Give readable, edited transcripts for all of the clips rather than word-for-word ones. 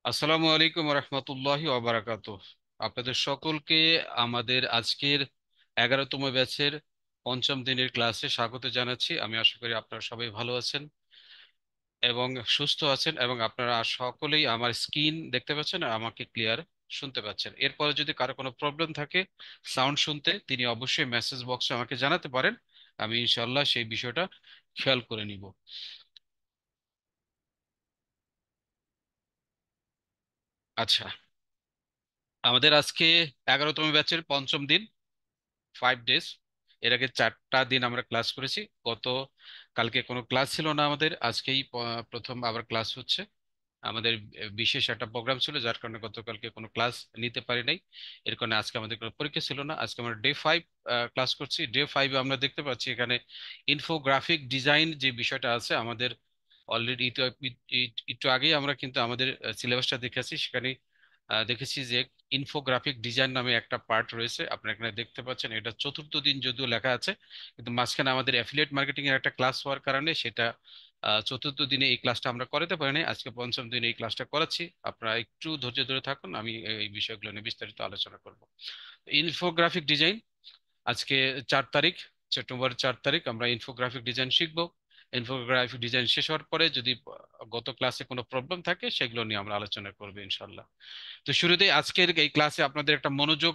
আসসালামু আলাইকুম রহমতুল্লাহি ওবারাকাতুহ। আপনাদের সকলকে আমাদের আজকের 11তম ব্যাচের পঞ্চম দিনের ক্লাসে স্বাগত জানাচ্ছি। আমি আশা করি আপনারা সবাই ভালো আছেন এবং সুস্থ আছেন, এবং আপনারা সকলেই আমার স্ক্রিন দেখতে পাচ্ছেন আর আমাকে ক্লিয়ার শুনতে পাচ্ছেন। এরপরে যদি কারো কোনো প্রবলেম থাকে সাউন্ড শুনতে, তিনি অবশ্যই মেসেজ বক্সে আমাকে জানাতে পারেন। আমি ইনশাল্লাহ সেই বিষয়টা খেয়াল করে নিব। আচ্ছা, আমাদের আজকে 11তম ব্যাচের পঞ্চম দিন, 5 ডেজ। এর আগে 4টা দিন আমরা ক্লাস করেছি। গত কালকে কোনো ক্লাস ছিল না আমাদের, আজকেই প্রথম আবার ক্লাস হচ্ছে। আমাদের বিশেষ একটা প্রোগ্রাম ছিল, যার কারণে গতকালকে কোনো ক্লাস নিতে পারি নাই। এর কারণে আজকে আমাদের কোনো পরীক্ষা ছিল না। আজকে আমরা ডে 5 ক্লাস করছি। ডে 5 আমরা দেখতে পাচ্ছি এখানে ইনফোগ্রাফিক ডিজাইন যে বিষয়টা আছে আমাদের অলরেডি। একটু আগেই আমরা কিন্তু আমাদের সিলেবাসটা দেখেছি, সেখানে দেখেছি যে ইনফোগ্রাফিক ডিজাইন নামে একটা পার্ট রয়েছে। আপনারা এখানে দেখতে পাচ্ছেন, এটা চতুর্থ দিন যদিও লেখা আছে, কিন্তু মাঝখানে আমাদের অ্যাফিলিয়েট মার্কেটিং এর একটা ক্লাস হওয়ার কারণে সেটা চতুর্থ দিনে এই ক্লাসটা আমরা করাতে পারিনি। আজকে পঞ্চম দিনে এই ক্লাসটা করাচ্ছি। আপনারা একটু ধৈর্য ধরে থাকুন, আমি এই বিষয়গুলো নিয়ে বিস্তারিত আলোচনা করব। ইনফোগ্রাফিক ডিজাইন আজকে 4 তারিখ, সেপ্টেম্বর 4 তারিখ আমরা ইনফোগ্রাফিক ডিজাইন শিখব। ইনফোগ্রাফিক ডিজাইন শেষ হওয়ার পরে যদি গত ক্লাসে কোনো প্রবলেম থাকে সেগুলো নিয়ে আমরা আলোচনা করবো ইনশাল্লাহ। তো শুরুতেই আজকের এই ক্লাসে আপনাদের একটা মনোযোগ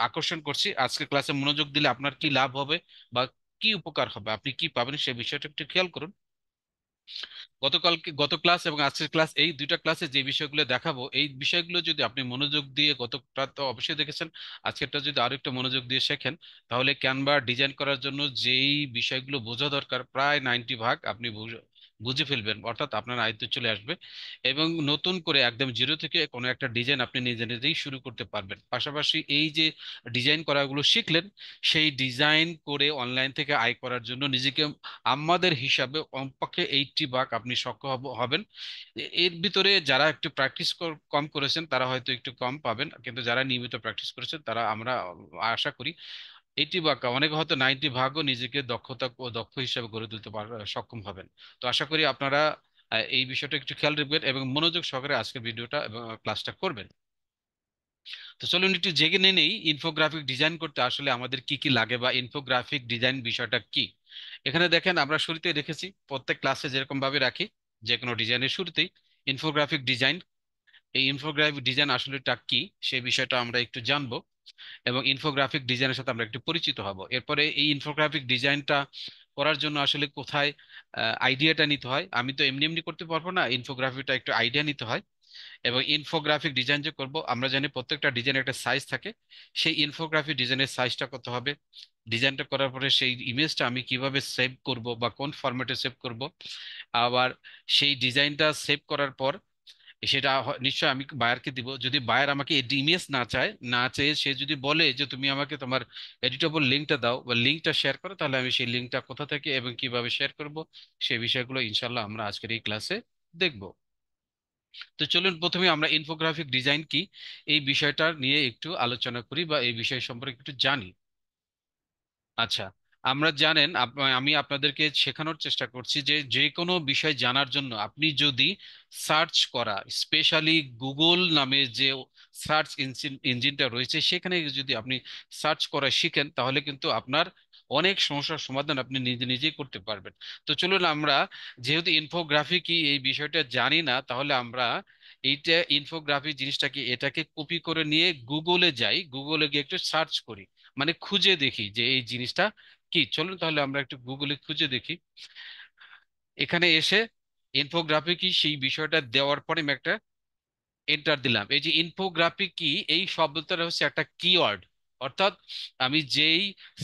আকর্ষণ করছি। আজকের ক্লাসে মনোযোগ দিলে আপনার কি লাভ হবে বা কি উপকার হবে, আপনি কি পাবেন, সেই বিষয়টা একটু খেয়াল করুন। গত ক্লাস এবং আজকের ক্লাস, এই দুইটা ক্লাসে যে বিষয়গুলো দেখাবো, এই বিষয়গুলো যদি আপনি মনোযোগ দিয়ে, গতটা তো অবশ্যই দেখেছেন, আজকেরটা যদি আরো একটু মনোযোগ দিয়ে শেখেন, তাহলে ক্যানভা ডিজাইন করার জন্য যেই বিষয়গুলো বোঝা দরকার প্রায় 90 ভাগ আপনি বুঝে ফেলবেন, অর্থাৎ আপনার আয়ত্তে চলে আসবে। এবং নতুন করে একদম জিরো থেকে কোনো একটা ডিজাইন আপনি নিজে নিজেই শুরু করতে পারবেন। পাশাপাশি এই যে ডিজাইন করাগুলো শিখলেন, সেই ডিজাইন করে অনলাইন থেকে আয় করার জন্য নিজেকে আমাদের হিসাবে কমপক্ষে 80 ভাগ আপনি সক্ষম হবেন। এর ভিতরে যারা একটু প্র্যাকটিস কম করেছেন তারা হয়তো একটু কম পাবেন, কিন্তু যারা নিয়মিত প্র্যাকটিস করেছেন তারা, আমরা আশা করি 80 ভাগ, অনেকে হয়তো 90 ভাগও নিজেকে দক্ষ হিসাবে গড়ে তুলতে সক্ষম হবেন। তো আশা করি আপনারা এই বিষয়টা একটু খেয়াল রাখবেন এবং মনোযোগ সহকারে আজকের ভিডিওটা এবং ক্লাসটা করবেন। তো চলুন একটু জেগে নেই ইনফোগ্রাফিক ডিজাইন করতে আসলে আমাদের কি কি লাগে বা ইনফোগ্রাফিক ডিজাইন বিষয়টা কি। এখানে দেখেন, আমরা শুরুতে রেখেছি, প্রত্যেক ক্লাসে যেরকম ভাবে রাখি, যে কোনো ডিজাইনের শুরুতেই ইনফোগ্রাফিক ডিজাইন। এই ইনফোগ্রাফিক ডিজাইন আসলেটা কি সেই বিষয়টা আমরা একটু জানবো, এবং ইনফোগ্রাফিক ডিজাইনের সাথে আমরা একটু পরিচিত হব। এরপরে এই ইনফোগ্রাফিক ডিজাইনটা করার জন্য আসলে কোথায় আইডিয়াটা নিতে হয়, আমি তো এমনি এমনি করতে পারবো না, ইনফোগ্রাফিটা একটু আইডিয়া নিতে হয়। এবং ইনফোগ্রাফিক ডিজাইন যে করব, আমরা জানি প্রত্যেকটা ডিজাইনের একটা সাইজ থাকে। সেই ইনফোগ্রাফিক ডিজাইনের সাইজটা কত হবে, ডিজাইনটা করার পরে সেই ইমেজটা আমি কিভাবে সেভ করব বা কোন ফরম্যাটে সেভ করব, আবার সেই ডিজাইনটা সেভ করার পর সেটা নিশ্চয়ই আমি বায়ারকে দিব। যদি বায়ার আমাকে ইমেজ না চেয়ে সে যদি বলে যে তুমি আমাকে তোমার এডিটেবল লিঙ্কটা দাও বা লিঙ্কটা শেয়ার করো, তাহলে আমি সেই লিঙ্কটা কোথা থেকে এবং কিভাবে শেয়ার করব, সেই বিষয়গুলো ইনশাল্লাহ আমরা আজকের এই ক্লাসে দেখব। তো চলুন প্রথমে আমরা ইনফোগ্রাফিক ডিজাইন কি এই বিষয়টা নিয়ে একটু আলোচনা করি বা এই বিষয় সম্পর্কে একটু জানি। আচ্ছা, আমরা জানেন, আমি আপনাদেরকে শেখানোর চেষ্টা করছি যে যে কোনো বিষয় জানার জন্য আপনি যদি সার্চ করা, স্পেশালি গুগল নামে যে সার্চ ইঞ্জিনটা রয়েছে, সেখানে যদি আপনি সার্চ করা শিখেন, তাহলে কিন্তু আপনার অনেক সমস্যার সমাধান আপনি নিজে নিজেই করতে পারবেন। তো চলুন আমরা, যেহেতু ইনফোগ্রাফি কি এই বিষয়টা জানি না, তাহলে আমরা এইটা ইনফোগ্রাফি জিনিসটা কি এটাকে কপি করে নিয়ে গুগলে যাই, গুগলে গিয়ে একটু সার্চ করি, মানে খুঁজে দেখি যে এই জিনিসটা কি। চলুন তাহলে আমরা একটু গুগলে খুঁজে দেখি। এখানে এসে ইনফোগ্রাফি কি সেই বিষয়টা দেওয়ার পরে আমি একটা এন্টার দিলাম। এই যে ইনফোগ্রাফি কি এই শব্দটা হচ্ছে একটা কিওয়ার্ড, অর্থাৎ আমি যেই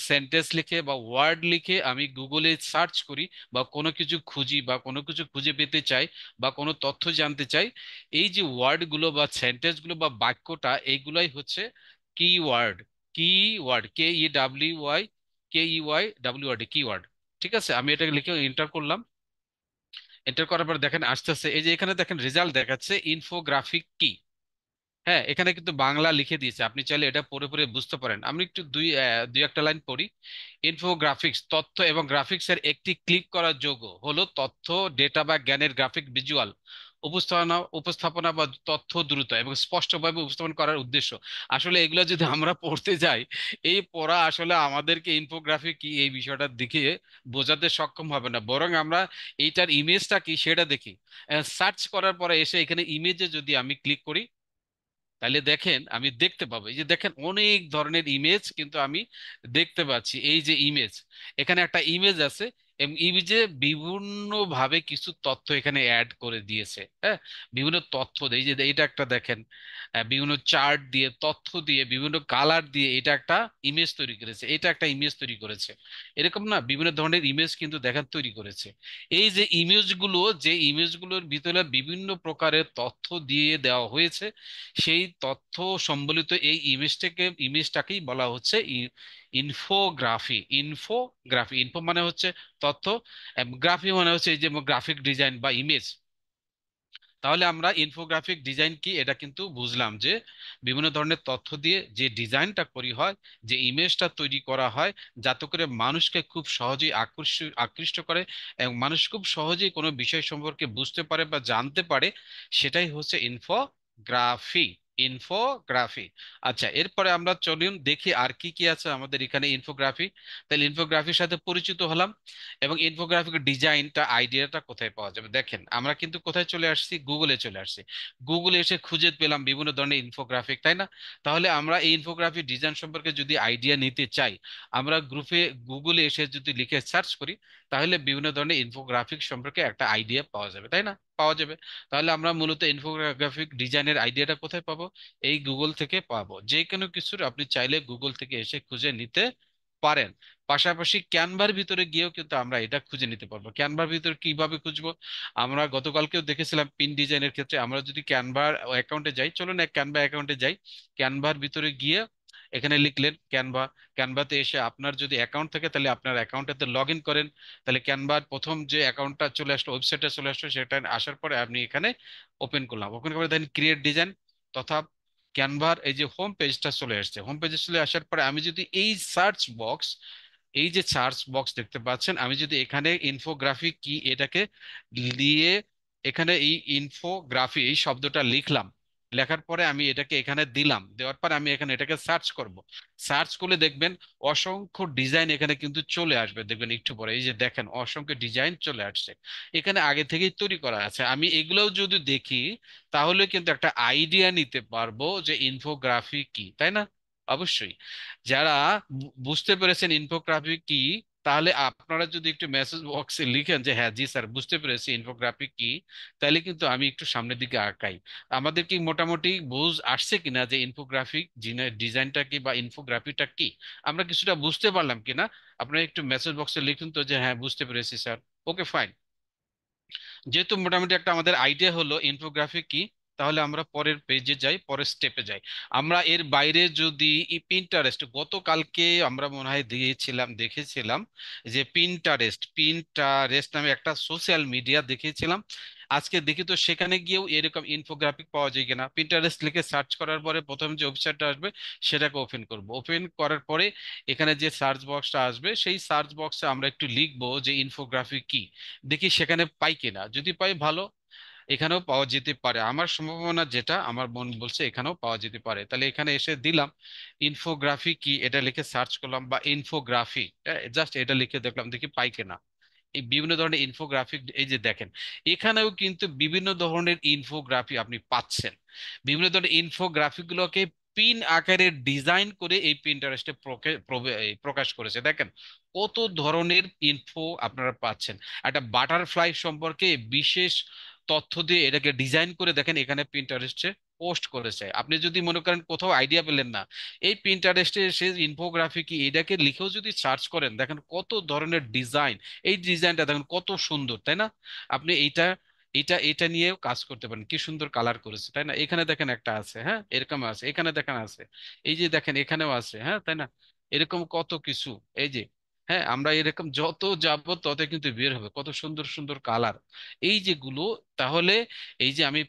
সেন্টেন্স লিখে বা ওয়ার্ড লিখে আমি গুগলে সার্চ করি বা কোনো কিছু খুঁজি বা কোনো কিছু খুঁজে পেতে চাই বা কোনো তথ্য জানতে চাই, এই যে ওয়ার্ডগুলো বা সেন্টেন্সগুলো বা বাক্যটা, এইগুলাই হচ্ছে কিওয়ার্ড। Keyword, KEWY, keyword. ঠিক আছে, আমি এটাকে লিখে এন্টার করলাম। এন্টার করার পর দেখেন আসতেছে, এই যে এখানে দেখেন রেজাল্ট দেখাচ্ছে ইনফোগ্রাফিক কি। হ্যাঁ, এখানে কিন্তু বাংলা লিখে দিয়েছে, আপনি চাইলে এটা পড়ে পড়ে বুঝতে পারেন। আমি একটু দুই একটা লাইন পড়ি। ইনফোগ্রাফিক্স তথ্য এবং গ্রাফিক্সের একটি ক্লিক করার যোগ্য হলো তথ্য, ডেটা বা জ্ঞানের গ্রাফিক ভিজুয়াল উপস্থাপনা উপস্থাপনা বা তথ্য দ্রুত এবং স্পষ্টভাবে উপস্থাপন করার উদ্দেশ্য। আসলে এগুলো যদি আমরা পড়তে যাই, এই পড়া আসলে আমাদেরকে ইনফোগ্রাফি কি এই বিষয়টা দিকে বোঝাতে সক্ষম হবে না, বরং আমরা এইটার ইমেজটা কি সেটা দেখি। সার্চ করার পরে এসে এখানে ইমেজে যদি আমি ক্লিক করি, তাহলে দেখেন আমি দেখতে পাবো, এই যে দেখেন অনেক ধরনের ইমেজ কিন্তু আমি দেখতে পাচ্ছি। এই যে ইমেজ, এখানে একটা ইমেজ আছে এবং ইমেজে বিভিন্ন ভাবে কিছু তথ্য এখানে অ্যাড করে দিয়েছে। হ্যাঁ, বিভিন্ন তথ্য এই যে এটা একটা দেখেন, বিভিন্ন চার্ট দিয়ে তথ্য দিয়ে বিভিন্ন কালার দিয়ে এটা একটা ইমেজ তৈরি করেছে, এটা একটা ইমেজ তৈরি করেছে। এরকম না, বিভিন্ন ধরনের ইমেজ কিন্তু দেখেন তৈরি করেছে। এই যে ইমেজগুলো, যে ইমেজগুলোর ভিতরে বিভিন্ন প্রকারের তথ্য দিয়ে দেওয়া হয়েছে, সেই তথ্য সম্বলিত এই ইমেজটাকেই বলা হচ্ছে ইনফোগ্রাফি। ইনফোগ্রাফি, ইনফো মানে হচ্ছে তথ্য, গ্রাফি মানে হচ্ছে এই যে গ্রাফিক ডিজাইন বা ইমেজ। তাহলে আমরা ইনফোগ্রাফিক ডিজাইন কি এটা কিন্তু বুঝলাম, যে বিভিন্ন ধরনের তথ্য দিয়ে যে ডিজাইনটা করি হয়, যে ইমেজটা তৈরি করা হয়, যাতে করে মানুষকে খুব সহজেই আকৃষ্ট করে এবং মানুষ খুব সহজেই কোনো বিষয় সম্পর্কে বুঝতে পারে বা জানতে পারে, সেটাই হচ্ছে ইনফোগ্রাফি। ইনফোগ্রাফি। আচ্ছা, এরপরে আমরা চলুন দেখি আর কি কি আছে আমাদের এখানে ইনফোগ্রাফি। তাহলে ইনফোগ্রাফির সাথে পরিচিত হলাম, এবং ইনফোগ্রাফিক ডিজাইনটা আইডিয়াটা কোথায় পাওয়া যাবে। দেখেন আমরা কিন্তু কোথায় চলে আসছি, গুগলে চলে আসছি। গুগলে এসে খুঁজে পেলাম বিভিন্ন ধরনের ইনফোগ্রাফিক, তাই না? তাহলে আমরা এই ইনফোগ্রাফিক ডিজাইন সম্পর্কে যদি আইডিয়া নিতে চাই, আমরা গ্রুপে গুগলে এসে যদি লিখে সার্চ করি, তাহলে বিভিন্ন ধরনের ইনফোগ্রাফিক সম্পর্কে একটা আইডিয়া পাওয়া যাবে, তাই না? পাওয়া যাবে। তাহলে আমরা মূলত ইনফোগ্রাফিক ডিজাইনের আইডিয়াটা কোথায় পাবো? এই গুগল থেকে পাবো। যে কোনো কিছুর আপনি চাইলে গুগল থেকে এসে খুঁজে নিতে পারেন। পাশাপাশি ক্যানভার ভিতরে গিয়েও কিন্তু আমরা এটা খুঁজে নিতে পারবো। ক্যানভার ভিতরে কিভাবে খুঁজবো? আমরা গতকালকেও দেখেছিলাম পিন ডিজাইনের ক্ষেত্রে, আমরা যদি ক্যানভার অ্যাকাউন্টে যাই, চলুন এক ক্যানভা অ্যাকাউন্টে যাই। ক্যানভার ভিতরে গিয়ে এখানে লিখলেন ক্যানভা। ক্যানভাতে এসে আপনার যদি অ্যাকাউন্ট থাকে তাহলে আপনার অ্যাকাউন্টে লগ ইন করেন। তাহলে ক্যানভার প্রথম যে অ্যাকাউন্টটা চলে আসলো, ওয়েবসাইটে চলে আসলো, সেটা আসার পরে আপনি এখানে ওপেন করলাম, ওপেন করে দেখেন ক্রিয়েট ডিজাইন তথা ক্যানভার এই যে হোম পেজটা চলে আসছে। হোম পেজে চলে আসার পরে আমি যদি এই সার্চ বক্স, এই যে সার্চ বক্স দেখতে পাচ্ছেন, আমি যদি এখানে ইনফোগ্রাফি কি এটাকে দিয়ে এখানে এই ইনফোগ্রাফি এই শব্দটা লিখলাম, লেখার পরে আমি এটাকে এখানে দিলাম, দেওয়ার পর আমি এখানে এটাকে সার্চ করব। সার্চ করলে দেখবেন অসংখ্য ডিজাইন এখানে কিন্তু চলে আসবে, দেখবেন একটু পরে এই যে দেখেন অসংখ্য ডিজাইন চলে আসছে। এখানে আগে থেকেই তৈরি করা আছে, আমি এগুলোও যদি দেখি তাহলে কিন্তু একটা আইডিয়া নিতে পারবো যে ইনফোগ্রাফি কি, তাই না? অবশ্যই। যারা বুঝতে পেরেছেন ইনফোগ্রাফি কি, তাহলে আপনারা যদি একটু মেসেজ বক্সে লিখেন যে হ্যাঁ জি স্যার বুঝতে পেরেছি ইনফোগ্রাফি কি, তাহলে কিন্তু আমি একটু সামনের দিকে আগাই। আমাদের কি মোটামুটি বুঝ আসছে কিনা যে ইনফোগ্রাফিক ডিজাইনটা কি বা ইনফোগ্রাফিটা কি, আমরা কিছুটা বুঝতে পারলাম কিনা? আপনারা একটু মেসেজ বক্সে লিখুন তো যে হ্যাঁ বুঝতে পেরেছি স্যার। ওকে, ফাইন। যেহেতু মোটামুটি একটা আমাদের আইডিয়া হলো ইনফোগ্রাফি কি, তাহলে আমরা পরের পেজে যাই, পরের স্টেপে যাই। আমরা এর বাইরে যদি পিন্টারেস্ট, গতকালকে আমরা মনে হয় দেখেছিলাম যে পিন্টারেস্ট, পিন্টারেস্ট নামে একটা সোশ্যাল মিডিয়া দেখেছিলাম। আজকে দেখি তো সেখানে গিয়েও এরকম ইনফোগ্রাফিক পাওয়া যায় কিনা। পিন্টারেস্ট লিখে সার্চ করার পরে প্রথম যে ওয়েবসাইটটা আসবে সেটাকে ওপেন করব। ওপেন করার পরে এখানে যে সার্চ বক্সটা আসবে, সেই সার্চ বক্সে আমরা একটু লিখবো যে ইনফোগ্রাফি কি, দেখি সেখানে পাই কিনা। যদি পাই ভালো, এখানেও পাওয়া যেতে পারে, আমার সম্ভাবনা যেটা আমার মন বলছে এখানেও পাওয়া যেতে পারে। তাহলে এখানে এসে দিলাম ইনফোগ্রাফি কি, এটা লিখে সার্চ করলাম বা ইনফোগ্রাফি, জাস্ট এটা লিখে দেখলাম দেখি পাই কিনা। এই বিভিন্ন ধরনের ইনফোগ্রাফিক এই যে দেখেন, এখানেও কিন্তু বিভিন্ন ধরনের ইনফোগ্রাফি আপনি পাচ্ছেন। বিভিন্ন ধরনের ইনফোগ্রাফিক গুলোকে পিন আকারে ডিজাইন করে এই প্রিন্টারেস্টে প্রকাশ করেছে। দেখেন কত ধরনের ইনফো আপনারা পাচ্ছেন। একটা বাটারফ্লাই সম্পর্কে বিশেষ তথ্য দিয়ে এটাকে ডিজাইন করে দেখেন এখানে প্রিন্টারেস্টে পোস্ট করেছে। আপনি যদি মনে করেন কোথাও আইডিয়া পেলেন না, এই প্রিন্টারেস্টে সে ইনফোগ্রাফি কি এটাকে লিখেও যদি সার্চ করেন, দেখেন কত ধরনের ডিজাইন। এই ডিজাইনটা দেখেন কত সুন্দর, তাই না? আপনি এইটা এটা এটা নিয়েও কাজ করতে পারেন, কি সুন্দর কালার করেছে, তাই না? এখানে দেখেন একটা আছে, হ্যাঁ এরকম আছে, এখানে দেখেন আছে, এই যে দেখেন এখানেও আছে, হ্যাঁ তাই না? এরকম কত কিছু, এই যে, হ্যাঁ আমরা এরকম যত যাব তত কিন্তু বের হবে কত সুন্দর সুন্দর কালার এই যেগুলো। তাহলে এই যে আমি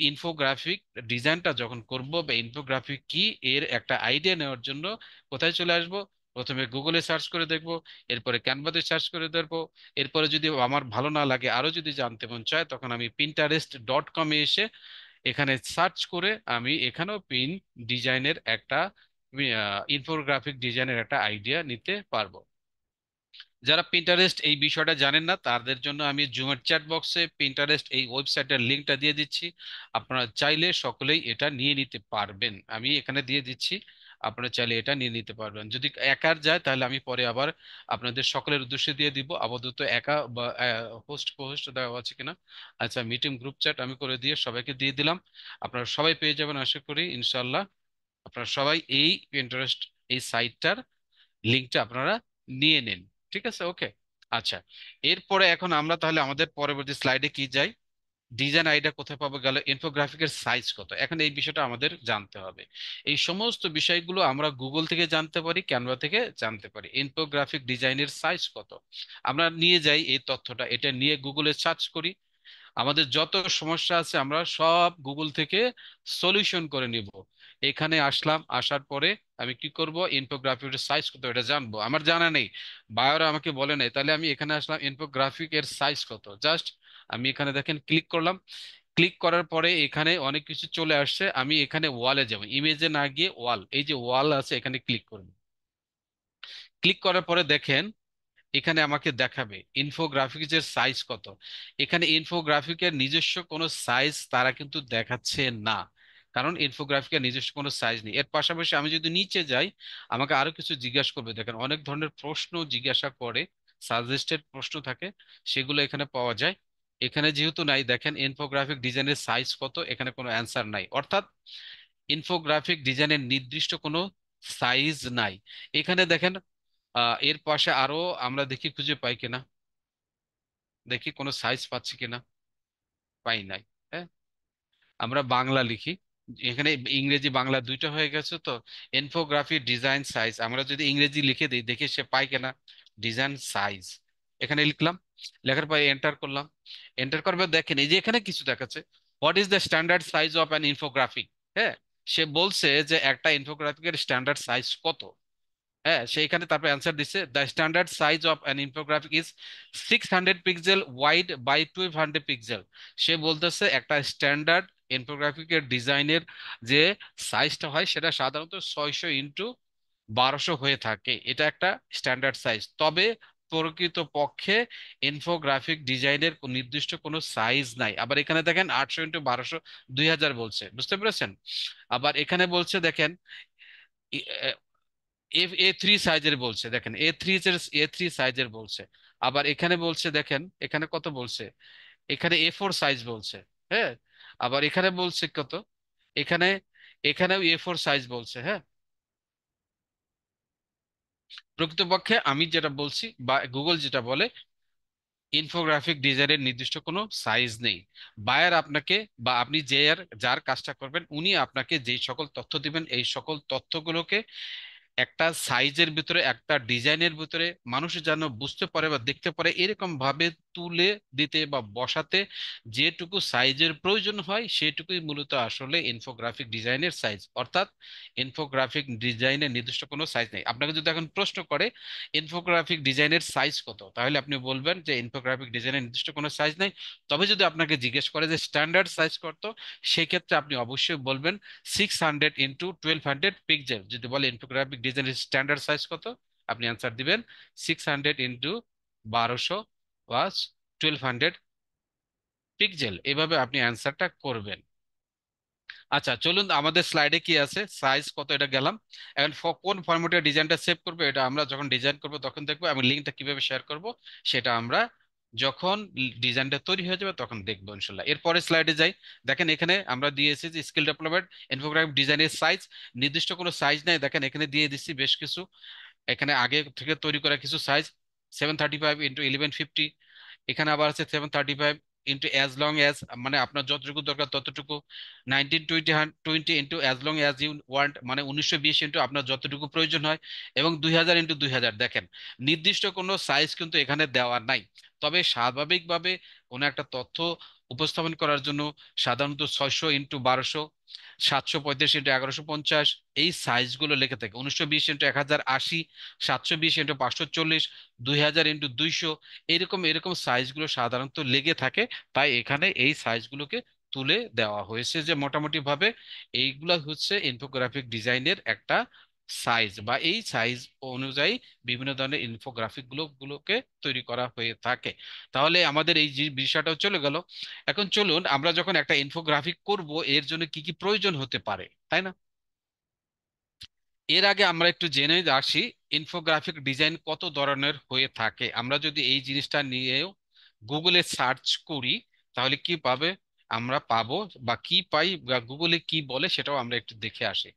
ইনফোগ্রাফিক ডিজাইনটা যখন করব বা ইনফোগ্রাফিক কি এর একটা আইডিয়া নেওয়ার জন্য কোথায় চলে আসব? প্রথমে গুগলে সার্চ করে দেখব, এরপরে ক্যানভাতে সার্চ করে দেখব, এরপরে যদি আমার ভালো না লাগে আরো যদি জানতে মন চায় তখন আমি pinterest.com-এ এসে এখানে সার্চ করে আমি এখানেও পিন ডিজাইনের একটা ইনফোগ্রাফিক ডিজাইনের একটা আইডিয়া নিতে পারবো। যারা পিন্টারেস্ট এই বিষয়টা জানেন না তাদের জন্য আমি জুমের চ্যাট বক্সে পিন্টারেস্ট এই ওয়েবসাইটের লিঙ্কটা দিয়ে দিচ্ছি। আপনারা চাইলে সকলেই এটা নিয়ে নিতে পারবেন, আমি এখানে দিয়ে দিচ্ছি। আপনারা চাইলে এটা নিয়ে নিতে পারবেন। যদি একার যায় তাহলে আমি পরে আবার আপনাদের সকলের উদ্দেশ্যে দিয়ে দিব। আপাতত একা বা হোস্ট হোস্ট দেওয়া আছে কিনা। আচ্ছা, মিটিং গ্রুপ চ্যাট আমি করে দিয়ে সবাইকে দিয়ে দিলাম। আপনারা সবাই পেয়ে যাবেন আশা করি ইনশাল্লাহ। আপনারা সবাই এই পিন্টারেস্ট এই সাইটটার লিঙ্কটা আপনারা নিয়ে নিন। ঠিক আছে, ওকে। আচ্ছা, এরপরে এখন আমরা তাহলে আমাদের পরবর্তী স্লাইডে কি যাই। ডিজাইন আইডিয়া কোথায় পাবো, গেল ইনফোগ্রাফিকের সাইজ কত, এখন এই বিষয়টা আমাদের জানতে হবে। এই সমস্ত বিষয়গুলো আমরা গুগল থেকে জানতে পারি, ক্যানভা থেকে জানতে পারি। ইনফোগ্রাফিক ডিজাইনের সাইজ কত, আমরা নিয়ে যাই এই তথ্যটা, এটা নিয়ে গুগলে সার্চ করি। আমাদের যত সমস্যা আছে আমরা সব গুগল থেকে সলিউশন করে নিব। এখানে আসলাম, আসার পরে আমি কি করব, ইনফোগ্রাফিক সাইজ কত এটা জানবো, আমার জানা নেই, বায়োরা আমাকে বলে নাই, তাহলে আমি এখানে আসলাম ইনফোগ্রাফিক এর সাইজ কত, জাস্ট আমি এখানে দেখেন ক্লিক করলাম। ক্লিক করার পরে এখানে অনেক কিছু চলে আসছে, আমি এখানে ওয়ালে যাব, ইমেজে না গিয়ে ওয়াল, এই যে ওয়াল আছে এখানে ক্লিক করব। ক্লিক করার পরে দেখেন এখানে আমাকে দেখাবে ইনফোগ্রাফিক্সের সাইজ কত। এখানে ইনফোগ্রাফিকের নিজস্ব কোনো সাইজ তারা কিন্তু দেখাচ্ছে না, কারণ ইনফোগ্রাফিকের নিজস্ব কোনো সাইজ নেই। এর পাশাপাশি আমি যদি নিচে যাই আমাকে আরো কিছু জিজ্ঞাসা করবে, দেখেন অনেক ধরনের প্রশ্ন জিজ্ঞাসা করে, সাজেস্টেড প্রশ্ন থাকে, সেগুলো এখানে পাওয়া যায়। এখানে যেহেতু নাই, দেখেন ইনফোগ্রাফিক ডিজাইনের সাইজ কত, এখানে কোনো অ্যান্সার নাই, অর্থাৎ ইনফোগ্রাফিক ডিজাইনের নির্দিষ্ট কোনো সাইজ নাই। এখানে দেখেন এর পাশে আরো আমরা দেখি খুঁজে পাই কিনা, দেখি কোনো সাইজ পাচ্ছি কিনা, পাই নাই। হ্যাঁ, আমরা বাংলা লিখি, এখানে ইংরেজি বাংলা দুইটা হয়ে গেছে তো। ইনফোগ্রাফি ডিজাইন সাইজ আমরা যদি ইংরেজি লিখে দিই দেখি সে পাই কিনা। ডিজাইন সাইজ এখানে লিখলাম, লেখার পরে এন্টার করলাম। এন্টার করবে দেখেন এই যে এখানে কিছু দেখাচ্ছে, what is the standard size of an infographic. হ্যাঁ, সে বলছে যে একটা ইনফোগ্রাফিকের স্ট্যান্ডার্ড সাইজ কত। হ্যাঁ, সেইখানে তারপর অ্যান্সার দিচ্ছে, the standard size of an infographic is 600 pixel wide by 1200 pixel. সে বলতেছে একটা স্ট্যান্ডার্ড ইনফোগ্রাফিকের ডিজাইনের যে সাইজটা হয় সেটা সাধারণত 600 × 1200 হয়ে থাকে, এটা একটা স্ট্যান্ডার্ড সাইজ। তবে প্রকৃত পক্ষে ইনফোগ্রাফিক ডিজাইনের নির্দিষ্ট কোনো সাইজ নাই। আবার এখানে দেখেন 800 × 1200 2000 বলছে, বুঝতে পেরেছেন। আবার এখানে বলছে দেখেন এ থ্রি সাইজের বলছে, দেখেন এ থ্রি সাইজের বলছে। আবার এখানে বলছে দেখেন এখানে কত বলছে, এখানে এ4 সাইজ বলছে। হ্যাঁ, আবার এখানে বলছে কত, এখানে এখানেও এ4 সাইজ বলছে। হ্যাঁ, প্রকৃতপক্ষে আমি যেটা বলছি বা গুগল যেটা বলে, ইনফোগ্রাফিক ডিজাইনের নির্দিষ্ট কোনো সাইজ নেই। বায়ার আপনাকে বা আপনি যার কাজটা করবেন উনি আপনাকে যেই সকল তথ্য দিবেন এই সকল তথ্যগুলোকে একটা সাইজের ভিতরে একটা ডিজাইনের ভিতরে মানুষ যেন বুঝতে পারে বা দেখতে পারে এরকম ভাবে তুলে দিতে বা বসাতে যেটুকু সাইজের প্রয়োজন হয় সেটুকুই মূলত আসলে ইনফোগ্রাফিক ডিজাইনের সাইজ। অর্থাৎ ইনফোগ্রাফিক ডিজাইনের নির্দিষ্ট কোনো সাইজ নেই। আপনাকে যদি এখন প্রশ্ন করে ইনফোগ্রাফিক ডিজাইনের সাইজ কত, তাহলে আপনি বলবেন যে ইনফোগ্রাফিক ডিজাইনের নির্দিষ্ট কোনো সাইজ নেই। তবে যদি আপনাকে জিজ্ঞেস করে যে স্ট্যান্ডার্ড সাইজ কত, সেই ক্ষেত্রে আপনি অবশ্যই বলবেন 600 × 1200 পিক্সেল। যদি বলে ইনফোগ্রাফিক ডিজাইনের স্ট্যান্ডার্ড সাইজ কত, আপনি অ্যান্সার দিবেন 600 × 1200 ওয়াজ 1200 পিক্সেল। এভাবে আপনি অ্যান্সারটা করবেন। আচ্ছা, চলুন আমাদের স্লাইডে কি আছে, সাইজ কত এটা গেলাম। এখন কোন ফরম্যাটে ডিজাইনটা সেভ করবো এটা আমরা যখন ডিজাইন করব তখন দেখবো, আমি লিঙ্কটা কিভাবে শেয়ার করব সেটা আমরা যখন ডিজাইনটা তৈরি হয়ে যাবে তখন দেখবো ইনশাল্লাহ। এরপরে স্লাইডে যাই, দেখেন এখানে আমরা দিয়েছি যে স্কিল ডেভেলপমেন্ট ইনফোগ্রাফিক ডিজাইনের সাইজ, নির্দিষ্ট কোনো সাইজ নাই, দেখেন এখানে দিয়ে দিচ্ছি বেশ কিছু, এখানে আগে থেকে তৈরি করা কিছু সাইজ, 735 × 1150। এখানে আবার আছে 735 × অ্যাজ লং অ্যাজ, মানে আপনার যতটুকু দরকার ততটুকু। 1920 × as long as you want, মানে 1920 ইন্টু আপনার যতটুকু প্রয়োজন হয়। এবং 2000 × 2000, দেখেন নির্দিষ্ট কোনো সাইজ কিন্তু এখানে দেওয়া নাই। তবে স্বাভাবিকভাবে কোনো একটা তথ্য উপস্থাপন করার জন্য সাধারণত 600x1200, 735x1150 এই সাইজগুলো লেখে থাকে। 1920x1080, 720x540, 2000x200, এরকম এরকম সাইজগুলো সাধারণত লেগে থাকে। তাই এখানে এই সাইজগুলোকে তুলে দেওয়া হয়েছে যে মোটামুটি ভাবে এইগুলা হচ্ছে ইনফোগ্রাফিক ডিজাইনের একটা সাইজ, বা এই সাইজ অনুযায়ী বিভিন্ন ধরনের ইনফোগ্রাফিক গুলোকে তৈরি করা হয়ে থাকে। তাহলে আমাদের এই যে বিষয়টাও চলে গেল। এখন চলুন আমরা যখন একটা ইনফোগ্রাফিক করব এর জন্য কি কি প্রয়োজন হতে পারে, তাই না? এর আগে আমরা একটু জেনে আসি ইনফোগ্রাফিক ডিজাইন কত ধরনের হয়ে থাকে। আমরা যদি এই জিনিসটা নিয়েও গুগলে সার্চ করি তাহলে কি পাবে, আমরা পাবো বা কি পাই বা গুগলে কি বলে সেটাও আমরা একটু দেখে আসি।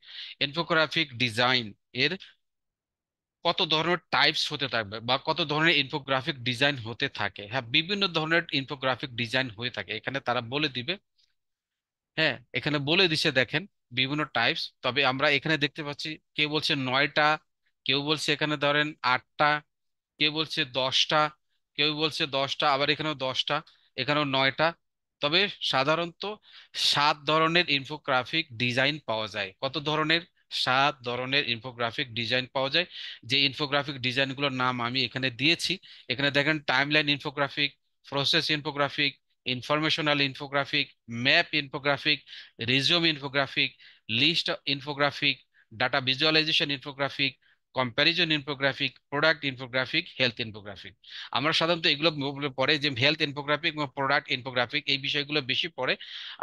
ইনফোগ্রাফিক ডিজাইন এর কত ধরনের টাইপস হতে থাকবে বা কত ধরনের ইনফোগ্রাফিক ডিজাইন হতে থাকে। হ্যাঁ, বিভিন্ন ধরনের ইনফোগ্রাফিক ডিজাইন হয়ে থাকে, এখানে তারা বলে দিবে। হ্যাঁ, এখানে বলে দিছে দেখেন বিভিন্ন টাইপস। তবে আমরা এখানে দেখতে পাচ্ছি কেউ বলছে 9টা, কেউ বলছে এখানে ধরেন 8টা, কেউ বলছে 10টা, কেউ বলছে 10টা, আবার এখানেও 10টা, এখানেও 9টা। তবে সাধারণত 7 ধরনের ইনফোগ্রাফিক ডিজাইন পাওয়া যায়। কত ধরনের? 7 ধরনের ইনফোগ্রাফিক ডিজাইন পাওয়া যায়। যে ইনফোগ্রাফিক ডিজাইনগুলোর নাম আমি এখানে দিয়েছি। এখানে দেখেন timeline infographic, process infographic, informational infographic, map infographic, resume infographic, list infographic, data visualization infographic, comparison infographic, product infographic, health infographic. আমরা সাধারণত এগুলো পড়ে যে হেলথ ইনফোগ্রাফিক এবং প্রোডাক্ট ইনফোগ্রাফিক এই বিষয়গুলো বেশি পড়ে।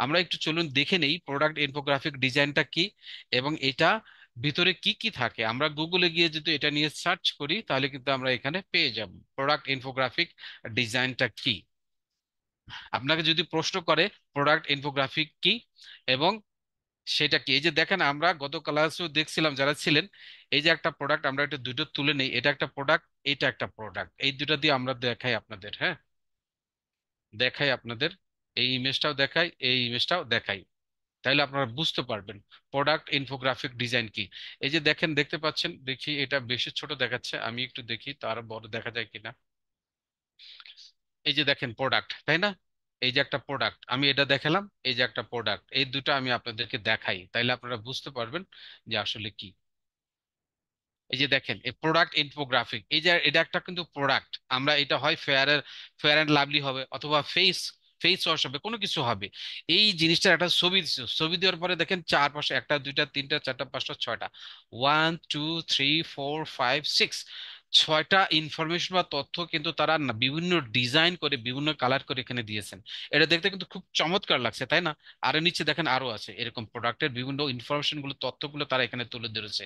আমরা একটু চলুন দেখে নেই প্রোডাক্ট ইনফোগ্রাফিক ডিজাইনটা কি এবং এটা ভিতরে কি কি থাকে। আমরা গুগলে গিয়ে যদি এটা নিয়ে সার্চ করি তাহলে কিন্তু আমরা এখানে পেয়ে যাব প্রোডাক্ট ইনফোগ্রাফিক ডিজাইনটা কি। আপনাকে যদি প্রশ্ন করে প্রোডাক্ট ইনফোগ্রাফিক কি এবং সেটা কি, এই যে দেখেন আমরা গত ক্লাসেও দেখছিলাম যারা ছিলেন, এই যে একটা প্রোডাক্ট, আমরা এটা দুটো তুলে নেই, এটা একটা প্রোডাক্ট, এটা একটা প্রোডাক্ট, এই দুটো দিয়ে আমরা দেখাই আপনাদের। হ্যাঁ, দেখাই আপনাদের, এই ইমেজটাও দেখাই, এই ইমেজটাও দেখাই, তাহলে আপনারা বুঝতে পারবেন প্রোডাক্ট ইনফোগ্রাফিক ডিজাইন কি। এই যে দেখেন, দেখতে পাচ্ছেন, দেখি এটা বেশি ছোট দেখাচ্ছে, আমি একটু দেখি তার বড় দেখা যায় কিনা। এই যে দেখেন প্রোডাক্ট, তাই না? এই যে একটা প্রোডাক্ট আমি এটা দেখালাম, এই যে একটা প্রোডাক্ট, এই দুটো আমি আপনাদেরকে দেখাই তাইলে আপনারা বুঝতে পারবেন যে আসলে কি। এই যে দেখেন এই প্রোডাক্ট ইনফোগ্রাফিক, এই যে এটা একটা কিন্তু প্রোডাক্ট, আমরা এটা হয় ফেয়ার অ্যান্ড লাভলি হবে অথবা ফেস ওয়াশ হবে, কোনো কিছু হবে। এই জিনিসটার একটা ছবি দিচ্ছে, ছবি দেওয়ার পরে দেখেন চারপাশে একটা দুইটা তিনটা চারটা পাঁচটা ছয়টা, 1 2 3 4 5 6, 6টা ইনফরমেশন বা তথ্য কিন্তু তারা বিভিন্ন ডিজাইন করে বিভিন্ন কালার করে এখানে দিয়েছেন। এটা দেখতে কিন্তু খুব চমৎকার লাগছে, তাই না? আর এর নিচে দেখেন আরো আছে এরকম প্রোডাক্টের বিভিন্ন ইনফরমেশন গুলো, তথ্যগুলো তারা এখানে তুলে ধরেছে।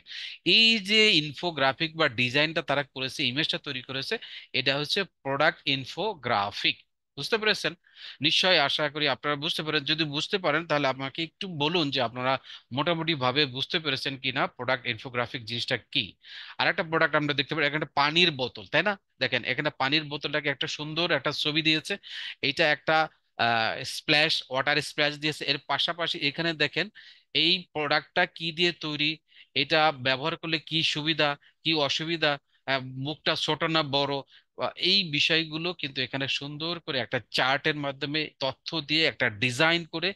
এই যে ইনফোগ্রাফিক বা ডিজাইনটা তারা করেছে, ইমেজটা তৈরি করেছে, এটা হচ্ছে প্রোডাক্ট ইনফোগ্রাফিক। বুঝতে পেরেছেন? নিশ্চয়ই আশা করি আপনারা বুঝতে পারেন। যদি বুঝতে পারেন তাহলে আমাকে একটু বলুন যে আপনারা মোটামুটি ভাবে বুঝতে পেরেছেন কিনা প্রোডাক্ট ইনফোগ্রাফিক জিনিসটা কি। আর একটা প্রোডাক্ট আমরা দেখতে পাই এখানে পানির বোতল, তাই না? দেখেন এখানে পানির বোতলটাকে একটা সুন্দর একটা ছবি দিয়েছে। এইটা একটা স্প্ল্যাশ, ওয়াটার স্প্ল্যাশ দিয়েছে। এর পাশাপাশি এখানে দেখেন এই প্রোডাক্টটা কি দিয়ে তৈরি, এটা ব্যবহার করলে কি সুবিধা কি অসুবিধা, মুখটা ছোট না বড়, এই বিষয়গুলো কিন্তু এখানে সুন্দর করে একটা চার্টের মাধ্যমে তথ্য দিয়ে একটা ডিজাইন করে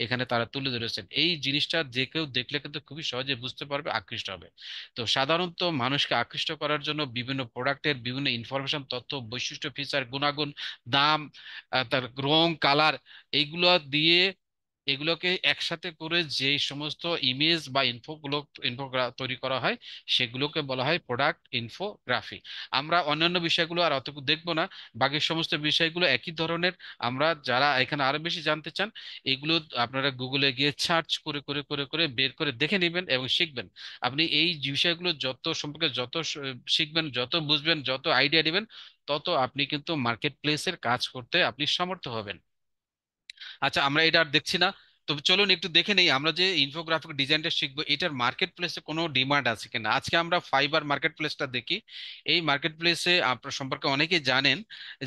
এখানে তারা তুলে ধরেছেন। এই জিনিসটা যে কেউ দেখলে কিন্তু খুবই সহজে বুঝতে পারবে, আকৃষ্ট হবে। তো সাধারণত মানুষকে আকৃষ্ট করার জন্য বিভিন্ন প্রোডাক্টের বিভিন্ন ইনফরমেশন, তথ্য, বৈশিষ্ট্য, ফিচার, গুণাগুণ, দাম, তার রং, কালার, এইগুলো দিয়ে এগুলোকে একসাথে করে যে সমস্ত ইমেজ বা ইনফো তৈরি করা হয় সেগুলোকে বলা হয় প্রোডাক্ট ইনফোগ্রাফি। আমরা অন্যান্য বিষয়গুলো আর অত দেখবো না, বাকি সমস্ত বিষয়গুলো একই ধরনের। আমরা যারা এখানে আরো বেশি জানতে চান এগুলো আপনারা গুগলে গিয়ে সার্চ করে করে করে করে বের করে দেখে নেবেন এবং শিখবেন। আপনি এই বিষয়গুলো যত সম্পর্কে যত শিখবেন, যত বুঝবেন, যত আইডিয়া নেবেন, তত আপনি কিন্তু মার্কেট প্লেসের কাজ করতে আপনি সমর্থ হবেন। আচ্ছা, আমরা এটা আর দেখছি না। তো চলুন একটু দেখে নেই আমরা যে ইনফোগ্রাফিক ডিজাইনটা শিখবো এটার মার্কেট প্লেসে কোনো ডিমান্ড আছে কিনা। আজকে আমরা ফাইবার মার্কেট প্লেসটা দেখি। এই মার্কেট প্লেসে আপনার সম্পর্কে অনেকেই জানেন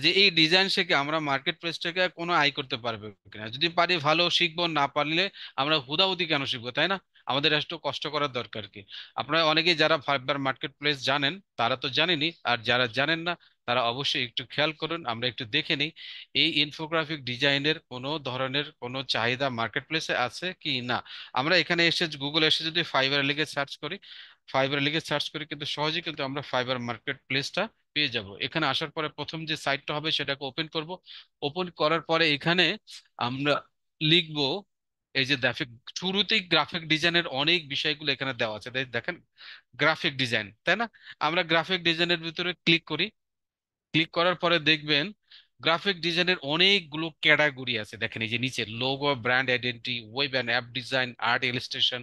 যে এই ডিজাইন শিখে আমরা মার্কেট প্লেস থেকে কোনো আয় করতে পারবো কিনা। যদি পারি ভালো শিখবো, না পারলে আমরা হুদাহুদি কেন শিখবো, তাই না? আমাদের একটু কষ্ট করার দরকার কি? আপনারা অনেকেই যারা ফাইবার মার্কেট প্লেস জানেন তারা তো জানেনই, আর যারা জানেন না তারা অবশ্যই একটু খেয়াল করুন, আমরা একটু দেখে নিই এই ইনফোগ্রাফিক ডিজাইনের কোনো ধরনের কোনো চাহিদা মার্কেট প্লেসে আছে কি না। আমরা এখানে এসে গুগল এসে যদি ফাইবার লিখে সার্চ করি, ফাইবার লিখে সার্চ করি কিন্তু সহজেই কিন্তু আমরা ফাইবার মার্কেট প্লেসটা পেয়ে যাব। এখানে আসার পরে প্রথম যে সাইটটা হবে সেটাকে ওপেন করব। ওপেন করার পরে এখানে আমরা লিখবো এই যে গ্রাফিক, শুরুতেই গ্রাফিক ডিজাইনের অনেক বিষয়গুলো এখানে দেওয়া আছে, দেখেন গ্রাফিক ডিজাইন, তাই না? আমরা গ্রাফিক ডিজাইনের ভিতরে ক্লিক করি। ক্লিক করার পরে দেখবেন গ্রাফিক ডিজাইনের অনেকগুলো ক্যাটাগরি আছে। দেখেন এই যে নিচে logo, brand identity, web and app design, art illustration,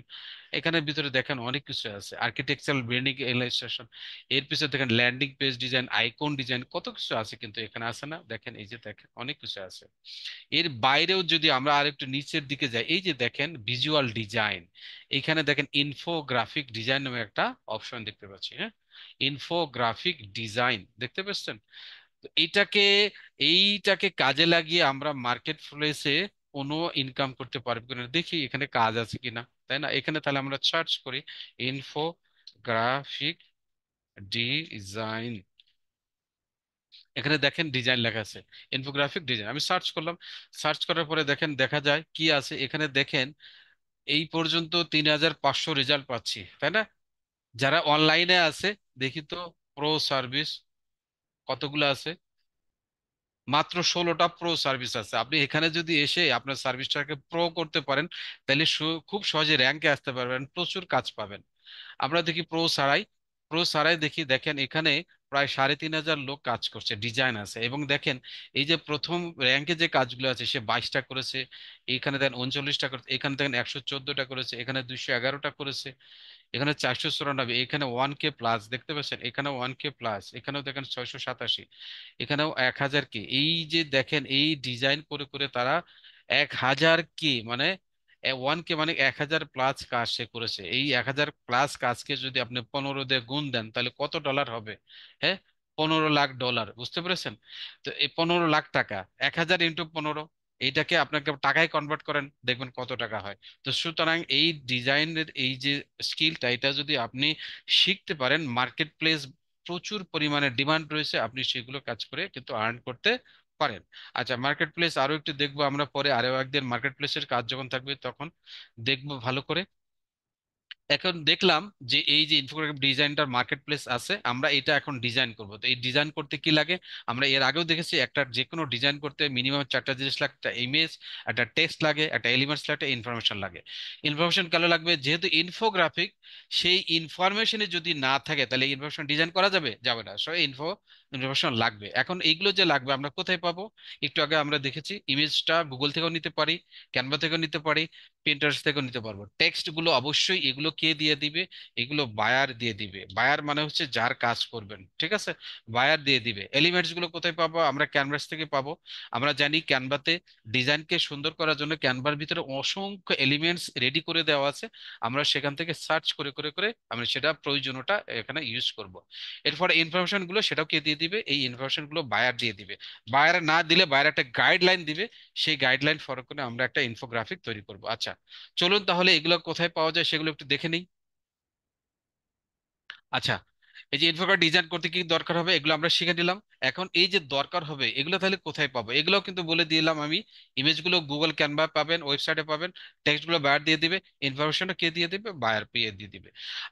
এখানের ভিতরে দেখেন অনেক কিছু আছে, আর্কিটেকচারাল ব্র্যান্ডিং ইলাস্ট্রেশন, এর পিছনে দেখেন landing page design, icon design, কত কিছু আছে কিন্তু এখানে আছে না? দেখেন এই যে দেখেন অনেক কিছু আছে। এর বাইরেও যদি আমরা আরেকটু নিচের দিকে যাই, এই যে দেখেন ভিজুয়াল ডিজাইন, এখানে দেখেন ইনফোগ্রাফিক ডিজাইন নামে একটা অপশন দেখতে পাচ্ছি, হ্যাঁ, ইনফোগ্রাফিক ডিজাইন দেখতে পাচ্ছেন? তো এইটাকে কাজে লাগিয়ে আমরা মার্কেট প্লেসে কোনো ইনকাম করতে পারবো কিনা দেখি, এখানে কাজ আছে কিনা, তাই না? এখানে তাহলে আমরা সার্চ করি ইনফোগ্রাফিক ডিজাইন। এখানে দেখেন ডিজাইন লেখা আছে, ইনফোগ্রাফিক ডিজাইন, আমি সার্চ করলাম। সার্চ করার পরে দেখেন দেখা যায় কি আছে এখানে, দেখেন এই পর্যন্ত 3500 রেজাল্ট পাচ্ছি, তাই না? যারা অনলাইনে আছে দেখি তো, প্রো সার্ভিস কতগুলো আছে? মাত্র 16টা প্রো সার্ভিস আছে। আপনি এখানে যদি এসে আপনার সার্ভিসটাকে প্রো করতে পারেন তাহলে খুব সহজে র্যাঙ্কে আসতে পারবেন, প্রচুর কাজ পাবেন। আমরা দেখি প্রো সারাই, প্রো সারাই দেখি, দেখেন এখানে প্রায় 3500 লোক কাজ করছে, ডিজাইন আছে। এবং দেখেন এই যে প্রথম র্যাঙ্কে যে কাজগুলো আছে সে 22টা করেছে, এখানে দেখেন 39টা করেছে, এখানে দেখেন 114টা করেছে, এখানে 211টা করেছে, এখানে 494, এখানে 1K প্লাস দেখতে পাচ্ছেন, এখানে 1K প্লাস, এখানেও দেখেন 687, এখানেও 1000 কে। এই যে দেখেন এই ডিজাইন করে করে তারা 1000 কে মানে 1K মানে 1000 প্লাস কাজ সে করেছে। এই 1000 প্লাস কাজকে যদি আপনি 15 দিয়ে গুণ দেন তাহলে কত ডলার হবে? হ্যাঁ, 15 লাখ ডলার, বুঝতে পেরেছেন? তো এই 15 লাখ টাকা, 1000 × 15, এইটাকে আপনাকে টাকায় কনভার্ট করেন দেখবেন কত টাকা হয়। তো সুতরাং এই ডিজাইনের এই যে স্কিলটা, এটা যদি আপনি শিখতে পারেন, মার্কেট প্লেস প্রচুর পরিমাণে ডিমান্ড রয়েছে, আপনি সেগুলো কাজ করে কিন্তু আর্ন করতে পারেন। আচ্ছা, মার্কেট প্লেস আরো একটু দেখবো আমরা পরে, আরো একদিন মার্কেট প্লেসের কাজ যখন থাকবে তখন দেখবো ভালো করে। এখন দেখলাম যে এই যে ইনফোগ্রাফিক ডিজাইনটার মার্কেট প্লেস আছে, আমরা এটা এখন ডিজাইন করব। তো এই ডিজাইন করতে কি লাগে? আমরা এর আগেও দেখেছি একটা যে কোনো ডিজাইন করতে মিনিমাম চারটা জিনিস লাগে, একটা ইমেজ, একটা টেক্সট লাগে, একটা এলিমেন্টস লাগে, একটা ইনফরমেশন লাগে। ইনফরমেশন কেন লাগবে? যেহেতু ইনফোগ্রাফিক, সেই ইনফরমেশনে যদি না থাকে তাহলে ইনফরমেশন ডিজাইন করা যাবে যাবে না, সো ইনফরমেশন লাগবে। এখন এইগুলো যে লাগবে আমরা কোথায় পাবো? একটু আগে আমরা দেখেছি ইমেজটা গুগল থেকেও নিতে পারি, ক্যানভা থেকেও নিতে পারি, প্রিন্টার্স থেকেও নিতে পারবো। টেক্সট গুলো অবশ্যই এগুলো কে দিয়ে দিবে? এগুলো বায়ার দিয়ে দিবে। বায়ার মানে হচ্ছে যার কাজ করবেন, ঠিক আছে, বায়ার দিয়ে দিবে। এলিমেন্টস গুলো কোথায় পাবো? আমরা ক্যানভাস থেকে পাবো। আমরা জানি ক্যানভাতে ডিজাইনকে সুন্দর করার জন্য ক্যানভার ভিতরে অসংখ্য এলিমেন্টস রেডি করে দেওয়া আছে, আমরা সেখান থেকে সার্চ করে করে করে আমরা সেটা প্রয়োজনটা এখানে ইউজ করব। এরপরে ইনফরমেশন গুলো সেটাও কে দিয়ে দিবে? এই ইনফরমেশন গুলো বায়ার দিয়ে দিবে। বায়ার না দিলে বায়ার একটা গাইডলাইন দিবে, সেই গাইডলাইন ফলো করে আমরা একটা ইনফোগ্রাফিক তৈরি করব। আচ্ছা, চলুন তাহলে এগুলো কোথায় পাওয়া যায় সেগুলো একটু দেখে নিই। আচ্ছা, এই যে ইনফোগ্রাফিক ডিজাইন করতে কি দরকার হবে এগুলো আমরা শিখে নিলাম। এখন এই যে দরকার হবে এগুলো তাহলে কোথায় পাবো? এগুলো কিন্তু বলে দিলাম আমি। ইমেজগুলো গুগল ক্যানভা পাবেন, ওয়েবসাইটে পাবেন, টেক্সটগুলো বায়ার দিয়ে দিবে, ইনফরমেশনটা কে দিয়ে দিবে? বায়ার পেয়ে দিয়ে দিবে।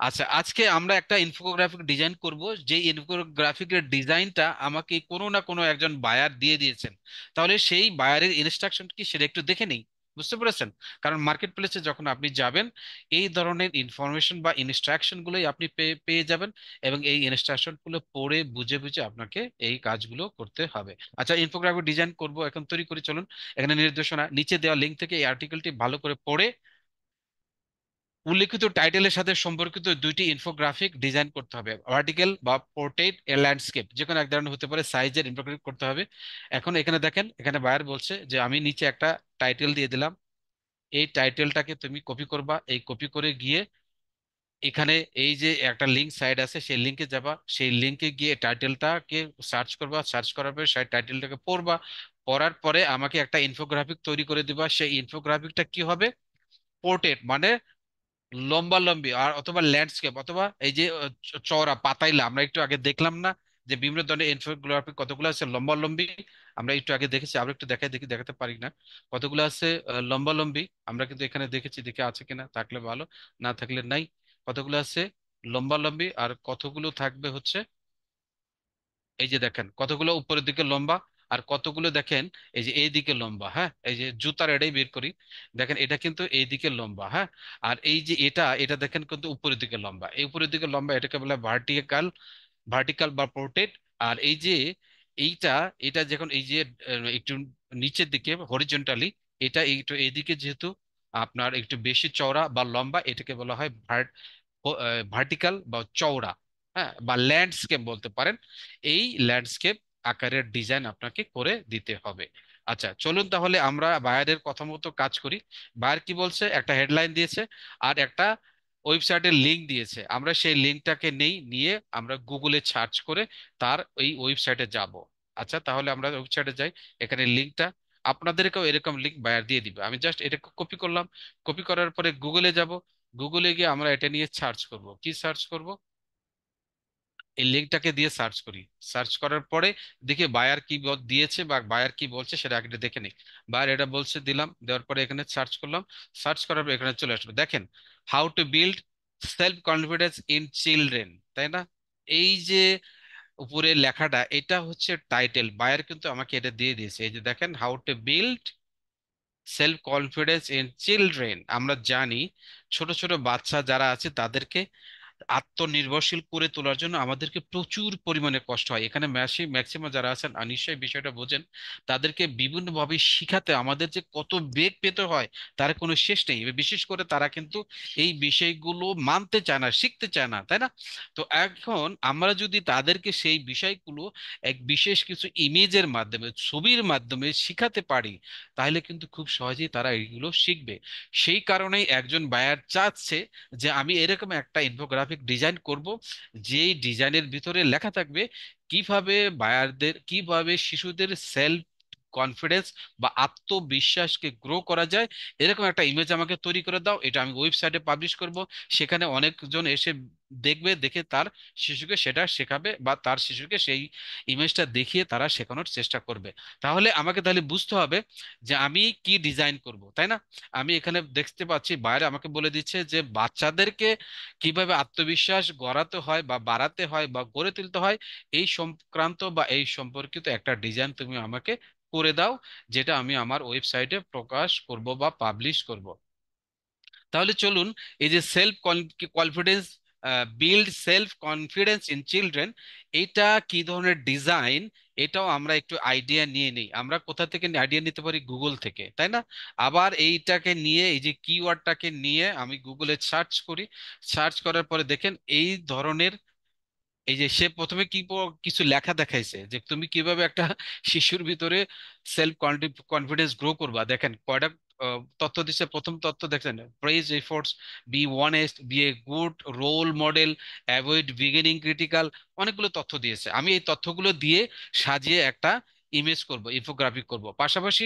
আচ্ছা, আজকে আমরা একটা ইনফোগ্রাফিক ডিজাইন করব, যে ইনফোগ্রাফিকের ডিজাইনটা আমাকে কোনো না কোনো একজন বায়ার দিয়ে দিয়েছেন। তাহলে সেই বায়ারের ইনস্ট্রাকশন কি সেটা একটু দেখে নেই, বুঝতে পেরেছেন? কারণ মার্কেট প্লেসে যখন আপনি যাবেন এই ধরনের ইনফরমেশন বা ইনস্ট্রাকশন গুলোই আপনি পেয়ে পেয়ে যাবেন, এবং এই ইনস্ট্রাকশন গুলো পড়ে বুঝে বুঝে আপনাকে এই কাজগুলো করতে হবে। আচ্ছা, ইনফোগ্রাফিক ডিজাইন করব এখন, তৈরি করে চলুন। এখানে নির্দেশনা নিচে দেওয়া লিঙ্ক থেকে এই আর্টিকেলটি ভালো করে পড়ে উল্লেখিত টাইটেলের সাথে সম্পর্কিত দুইটি ইনফোগ্রাফিক ডিজাইন করতে হবে। ভার্টিক্যাল বা পোর্ট্রেট এ ল্যান্ডস্কেপ যে কোনো এক ধরনের হতে পারে, সাইজের ইনফোগ্রাফিক করতে হবে। এখন এখানে দেখেন, এখানে বায়ার বলছে যে আমি নিচে একটা টাইটেল দিয়ে দিলাম, এই টাইটেলটাকে তুমি কপি করবা, এই কপি করে গিয়ে এখানে এই যে একটা লিঙ্ক সাইট আছে সেই লিঙ্কে যাবা, সেই লিঙ্কে গিয়ে টাইটেলটাকে সার্চ করবা, সার্চ করার পরে সেই টাইটেলটাকে পড়বা, পড়ার পরে আমাকে একটা ইনফোগ্রাফিক তৈরি করে দিবা। সেই ইনফোগ্রাফিকটা কি হবে? পোর্ট্রেট মানে লম্বা লম্বি আর অথবা ল্যান্ডস্কেপ অথবা এই যে চওড়া পাতাইলা, আমরা একটু আগে দেখলাম না যে বিভিন্ন ধরনের ইনফোগ্রাফি কতগুলো আছে লম্বা লম্বি? আমরা একটু আগে দেখেছি, আরো একটু দেখাই, দেখি দেখাতে পারি না কতগুলো আছে লম্বা লম্বি? আমরা কিন্তু এখানে দেখেছি, দেখে আছে কিনা, থাকলে ভালো, না থাকলে নাই। কতগুলো আছে লম্বা লম্বি আর কতগুলো থাকবে হচ্ছে এই যে দেখেন কতগুলো উপরের দিকে লম্বা আর কতগুলো দেখেন এই যে এই দিকে লম্বা। হ্যাঁ, এই যে জুতার এটাই বের করি, দেখেন এটা কিন্তু এই দিকে লম্বা। হ্যাঁ, আর এই যে এটা এটা দেখেন কিন্তু উপরের দিকে লম্বা, এই উপরের দিকে লম্বা, এটাকে বলে ভার্টিক্যাল, ভার্টিক্যাল বা পোর্ট্রেট। আর এই যে এইটা, এটা যখন এই যে একটু নিচের দিকে হরিজন্টালি, এটা একটু এইদিকে যেহেতু আপনার একটু বেশি চওড়া বা লম্বা, এটাকে বলা হয় ভার্টিক্যাল বা চওড়া। হ্যাঁ, বা ল্যান্ডস্কেপ বলতে পারেন। এই ল্যান্ডস্কেপ আকারের ডিজাইন আপনাকে করে দিতে হবে। আচ্ছা চলুন তাহলে আমরা বায়ারের কথা মতো কাজ করি। বায়ার কি বলছে, একটা হেডলাইন দিয়েছে আর একটা ওয়েবসাইটের লিংক দিয়েছে, আমরা সেই লিংকটাকে নেই, নিয়ে আমরা গুগলে সার্চ করে তার এই ওয়েবসাইটে যাব। আচ্ছা তাহলে আমরা ওয়েবসাইটে যাই, এখানে লিংকটা আপনাদেরকেও এরকম লিংক বায়ার দিয়ে দিবে, আমি জাস্ট এটা কপি করলাম। কপি করার পরে গুগলে যাব, গুগলে গিয়ে আমরা এটা নিয়ে সার্চ করব। কি সার্চ করব? এই লিঙ্কটাকে দিয়ে সার্চ করি। সার্চ করার পরে দেখি বায়ার কি দিয়েছে বা বায়ার কি বলছে সেটা আগে দেখে নিই। বায়ার এটা বলছে, দিলাম, দেওয়ার পরে এখানে সার্চ করলাম। সার্চ করার পর এখানে চলে আসবে, দেখেন how to build self confidence in children, তাই না? এই যে উপরে লেখাটা, এটা হচ্ছে টাইটেল, বায়ার কিন্তু আমাকে এটা দিয়ে দিয়েছে। এই যে দেখেন how to build self confidence in children. আমরা জানি ছোট ছোট বাচ্চা যারা আছে তাদেরকে আত্মনির্ভরশীল করে তোলার জন্য আমাদেরকে প্রচুর পরিমাণে কষ্ট হয়। এখানে ম্যাক্সিমাম যারা আছেন নিশ্চয়ই বিষয়টা বোঝেন, তাদেরকে বিভিন্নভাবে শিখাতে আমাদের যে কত বেগ পেতে হয় তার কোনো শেষ নেই। বিশেষ করে তারা কিন্তু এই বিষয়গুলো মানতে চায় না, শিখতে চায় না, তাই না? তো এখন আমরা যদি তাদেরকে সেই বিষয়গুলো এক বিশেষ কিছু ইমেজের মাধ্যমে, ছবির মাধ্যমে শিখাতে পারি, তাহলে কিন্তু খুব সহজেই তারা এইগুলো শিখবে। সেই কারণেই একজন বায়ার চাচ্ছে যে আমি এরকম একটা ইনফোগ্রাফিক ডিজাইন করব, যেই ডিজাইনের ভিতরে লেখা থাকবে কিভাবে বায়ারদের, কিভাবে শিশুদের সেলফ কনফিডেন্স বা আত্মবিশ্বাসকে গ্রো করা যায়। এরকম একটা ইমেজ আমাকে তৈরি করে দাও, এটা আমি ওয়েবসাইটে পাবলিশ করব। সেখানে অনেকজন এসে দেখবে, দেখে তার শিশুকে সেটা শেখাবে বা তার শিশুকে সেই ইমেজটা দেখিয়ে তারা শেখানোর চেষ্টা করবে। তাহলে আমাকে তাহলে বুঝতে হবে যে আমি কি ডিজাইন করব, তাই না? আমি এখানে দেখতে পাচ্ছি বাইরে আমাকে বলে দিচ্ছে যে বাচ্চাদেরকে কিভাবে আত্মবিশ্বাস গড়াতে হয় বা বাড়াতে হয় বা গড়ে তুলতে হয়, এই সংক্রান্ত বা এই সম্পর্কিত একটা ডিজাইন তুমি আমাকে করে দাও, যেটা আমি আমার ওয়েবসাইটে প্রকাশ করব বা পাবলিশ করব। তাহলে চলুন, এই যে self confidence, build self confidence in children, এটা কি ধরনের ডিজাইন, এটাও আমরা একটু আইডিয়া নিয়ে নিই। আমরা কোথা থেকে আইডিয়া নিতে পারি? গুগল থেকে, তাই না? আবার এইটাকে নিয়ে, এই যে কিওয়ার্ডটাকে নিয়ে আমি গুগলে সার্চ করি। সার্চ করার পরে দেখেন এই ধরনের, এই যে সে প্রথমে কিছু লেখা দেখাইছে যে তুমি কিভাবে একটা শিশুর ভিতরে সেলফ কনফিডেন্স গ্রো করবা। দেখেন কয়টা তথ্য দিচ্ছে। প্রথম তথ্য দেখছেন, praise efforts, be honest, be a good role model, avoid beginning critical, অনেকগুলো তথ্য দিয়েছে। আমি এই তথ্যগুলো দিয়ে সাজিয়ে একটা ইমেজ করব, ইনফোগ্রাফিক করব। পাশাপাশি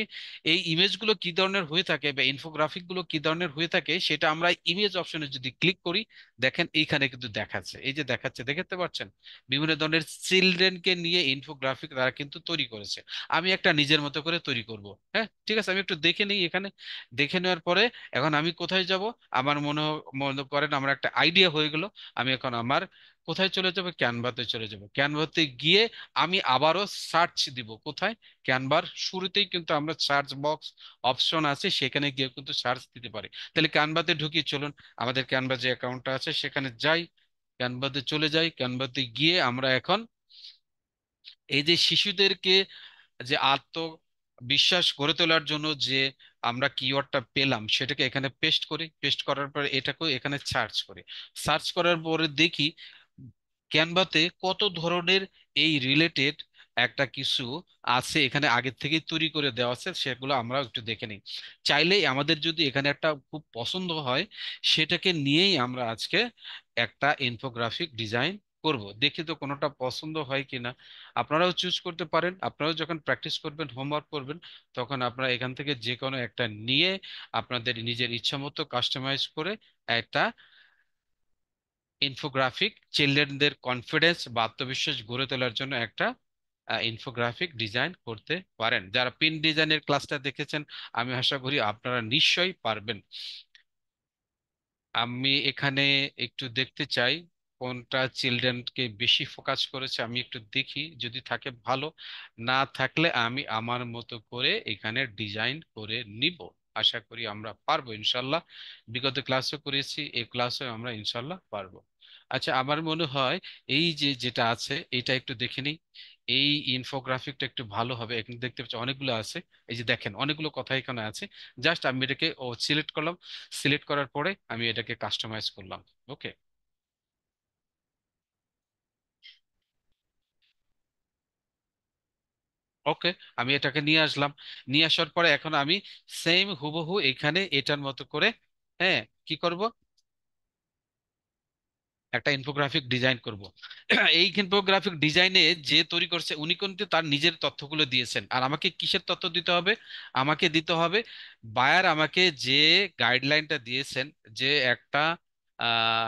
এই ইমেজগুলো কি ধরনের হয়ে থাকে বা ইনফোগ্রাফিক গুলো কি ধরনের হয়ে থাকে সেটা আমরা ইমেজ অপশনে যদি ক্লিক করি, দেখেন এইখানে কিন্তু দেখাচ্ছে, এই যে দেখাচ্ছে, দেখতে পাচ্ছেন বিভিন্ন ধরনের চিলড্রেনকে নিয়ে ইনফোগ্রাফিক তারা কিন্তু তৈরি করেছে। আমি একটা নিজের মতো করে তৈরি করব। হ্যাঁ ঠিক আছে, আমি একটু দেখে নিই এখানে। দেখে নেওয়ার পরে এখন আমি কোথায় যাব? আমার মনে করেন আমার একটা আইডিয়া হয়ে গেল। আমি এখন আমার কোথায় চলে যাব? ক্যানভাতে চলে যাব। ক্যানভাতে গিয়ে আমি আবারও সার্চ দিব। কোথায়? ক্যানভার শুরুতেই কিন্তু আমরা সার্চ বক্স অপশন আছে, সেখানে গিয়ে কিন্তু সার্চ দিতে পারি। তাহলে ক্যানভাতে ঢুকি, চলুন আমাদের ক্যানভা যে অ্যাকাউন্টটা আছে সেখানে যাই। ক্যানভাতে চলে যাই, ক্যানভাতে গিয়ে আমরা এখন এই যে শিশুদেরকে যে আত্মবিশ্বাস গড়ে তোলার জন্য যে আমরা কিওয়ার্ডটা পেলাম সেটাকে এখানে পেস্ট করি। পেস্ট করার পরে এটাকেও এখানে সার্চ করি। সার্চ করার পরে দেখি ক্যানভাতে কত ধরনের এই রিলেটেড একটা কিছু আছে, এখানে আগের থেকেই তৈরি করে দেওয়া আছে, সেগুলো আমরা একটু দেখে নিই। চাইলেই আমাদের যদি এখানে একটা খুব পছন্দ হয়, সেটাকে নিয়েই আমরা আজকে একটা ইনফোগ্রাফিক ডিজাইন করব, দেখি তো কোনোটা পছন্দ হয় কিনা। আপনারাও চুজ করতে পারেন, আপনারাও যখন প্র্যাকটিস করবেন, হোমওয়ার্ক করবেন, তখন আপনারা এখান থেকে যে কোনো একটা নিয়ে আপনাদের নিজের ইচ্ছা মতো কাস্টমাইজ করে একটা ইনফোগ্রাফিক, চিলড্রেনদের কনফিডেন্স বা আত্মবিশ্বাস গড়ে তোলার জন্য একটা ইনফোগ্রাফিক ডিজাইন করতে পারেন। যারা পিন ডিজাইনের ক্লাসটা দেখেছেন, আমি আশা করি আপনারা নিশ্চয়ই পারবেন। আমি এখানে একটু দেখতে চাই কোনটা চিলড্রেনকে বেশি ফোকাস করেছে, আমি একটু দেখি, যদি থাকে ভালো, না থাকলে আমি আমার মতো করে এখানে ডিজাইন করে নিব। আশা করি আমরা পারবো ইনশাল্লাহ। বিগত ক্লাসও করেছি, এই ক্লাসে আমরা ইনশাল্লাহ পারবো। আচ্ছা, আমার মনে হয় এই যে যেটা আছে এটা একটু দেখে নিই। এই ইনফোগ্রাফিকটা একটু ভালো হবে। এখানে দেখতে পাচ্ছি অনেকগুলো আছে, এই যে দেখেন অনেকগুলো কথা এখানে আছে। জাস্ট আমি এটাকে সিলেক্ট করলাম, সিলেক্ট করার পরে আমি এটাকে কাস্টমাইজ করলাম। ওকে। ওকে, আমি এটাকে নিয়ে আসলাম। নিয়ে আসার পরে এখন আমি সেম হুবহু এখানে এটার মতো করে, হ্যাঁ, কি করব, একটা ইনফোগ্রাফিক ডিজাইন করব। এই ইনফোগ্রাফিক ডিজাইনে যে তৈরি করছে উনি কিন্তু তার নিজের তথ্যগুলো দিয়েছেন, আর আমাকে কিসের তথ্য দিতে হবে? আমাকে দিতে হবে বায়ার আমাকে যে গাইডলাইনটা দিয়েছেন, যে একটা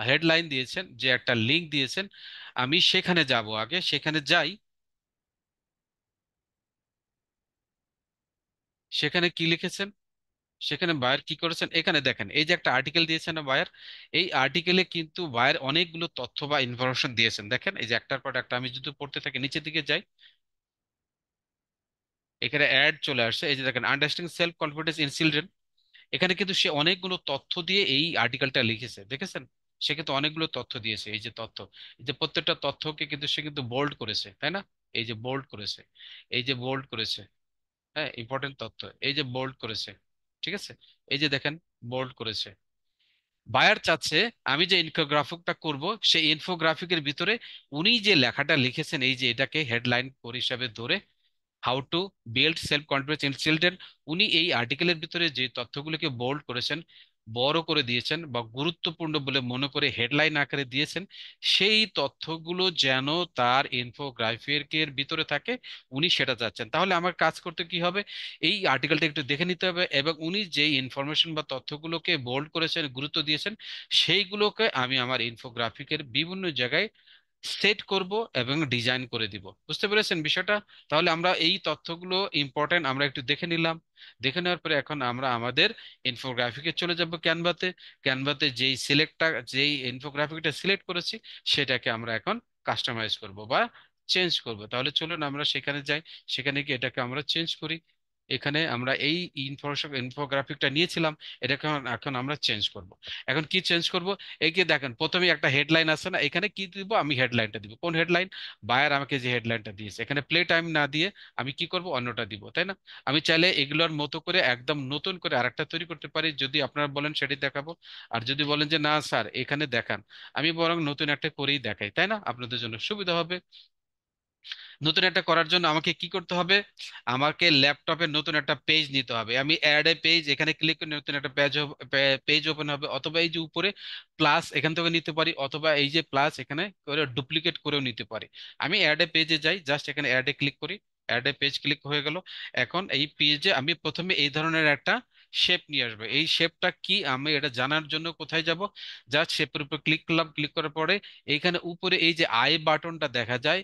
হেডলাইন দিয়েছেন, যে একটা লিংক দিয়েছেন, আমি সেখানে যাব। আগে সেখানে যাই। সেখানে কি লিখেছেন, সেখানে বায়ার কি করেছেন, এখানে দেখেন এই যে একটা আর্টিকেল দিয়েছেন না বায়ার, এই আর্টিকেলে কিন্তু বায়ার অনেকগুলো তথ্য বা ইনফরমেশন দিয়েছেন। দেখেন এই যে একটার পর একটা আমি যদি পড়তে থাকি, নিচের দিকে যাই, এখানে অ্যাড চলে আসছে। এই যে দেখেন, understanding self confidence in children, এখানে কিন্তু সে অনেকগুলো তথ্য দিয়ে এই আর্টিকেলটা লিখেছে, দেখেছেন? সে কিন্তু অনেকগুলো তথ্য দিয়েছে, এই যে তথ্য, এই যে প্রত্যেকটা তথ্যকে কিন্তু সে কিন্তু বোল্ড করেছে, তাই না? এই যে বোল্ড করেছে, এই যে বোল্ড করেছে, হ্যাঁ, ইম্পর্টেন্ট তথ্য, এই যে বোল্ড করেছে, ঠিক আছে? এই যে দেখেন, বোল্ড করেছে। বায়ার চাচ্ছে আমি যে ইনফোগ্রাফিকটা করব, সেই ইনফোগ্রাফিকের ভিতরে উনি যে লেখাটা লিখেছেন, এই যে এটাকে হেডলাইন হিসাবে ধরে, how to build self confidence in children, উনি এই আর্টিকেলের ভিতরে যে তথ্যগুলোকে বোল্ড করেছেন, বড় করে দিয়েছেন বা গুরুত্বপূর্ণ বলে মনে করে হেডলাইন আকারে দিয়েছেন, সেই তথ্যগুলো যেন তার ইনফোগ্রাফিকের ভিতরে থাকে, উনি সেটা চাচ্ছেন। তাহলে আমার কাজ করতে কি হবে? এই আর্টিকেলটা একটু দেখে নিতে হবে, এবং উনি যে ইনফরমেশন বা তথ্যগুলোকে বোল্ড করেছেন, গুরুত্ব দিয়েছেন, সেইগুলোকে আমি আমার ইনফোগ্রাফিকের বিভিন্ন জায়গায় সেট করব এবং ডিজাইন করে দিব। বুঝতে পেরেছেন বিষয়টা? তাহলে আমরা এই তথ্যগুলো ইম্পর্টেন্ট আমরা একটু দেখে নিলাম। দেখে নেওয়ার পরে এখন আমরা আমাদের ইনফোগ্রাফিকে চলে যাব ক্যানভাতে। ক্যানভাতে যেই ইনফোগ্রাফিকটা সিলেক্ট করেছি, সেটাকে আমরা এখন কাস্টমাইজ করব বা চেঞ্জ করব। তাহলে চলুন আমরা সেখানে যাই, সেখানে গিয়ে এটাকে আমরা চেঞ্জ করি। এখানে আমরা এই ইনফোগ্রাফিকটা নিয়েছিলাম, এটাকে এখন এখন আমরা চেঞ্জ করব। এখন কি চেঞ্জ করব? এই যে দেখেন প্রথমে একটা হেডলাইন আছে না, এখানে কি দিব? আমি হেডলাইনটা দিব। কোন হেডলাইন? বায়ার আমাকে যে হেডলাইনটা দিয়েছে, এখানে প্লে টাইম না দিয়ে আমি কি করব? অন্যটা দিব, তাই না? আমি চাইলে এগুলোর মতো করে একদম নতুন করে আরেকটা তৈরি করতে পারি, যদি আপনারা বলেন সেটি দেখাবো। আর যদি বলেন যে না স্যার এখানে দেখান, আমি বরং নতুন একটা করেই দেখাই, তাই না? আপনাদের জন্য সুবিধা হবে। নতুন একটা করার জন্য আমাকে কি করতে হবে? আমাকে ল্যাপটপে নতুন একটা পেজ নিতে হবে। আমি অ্যাড এ পেজ, এখানে ক্লিক করে নতুন একটা পেজ ওপেন হবে, অথবা এই যে উপরে প্লাস এখান থেকে নিতে পারি, অথবা এই যে প্লাস এখানে করে ডুপ্লিকেট করেও নিতে পারি। আমি অ্যাড এ পেজে যাই, জাস্ট এখানে অ্যাড এ ক্লিক করি, অ্যাড এ পেজ ক্লিক হয়ে গেল। এখন এই পেজে আমি প্রথমে এই ধরনের একটা শেপ নিয়ে আসবো। এই শেপটা কি আমি এটা জানার জন্য কোথায় যাব? জাস্ট শেপের উপর ক্লিক করলাম, ক্লিক করার পরে এইখানে উপরে এই যে আই বাটনটা দেখা যায়,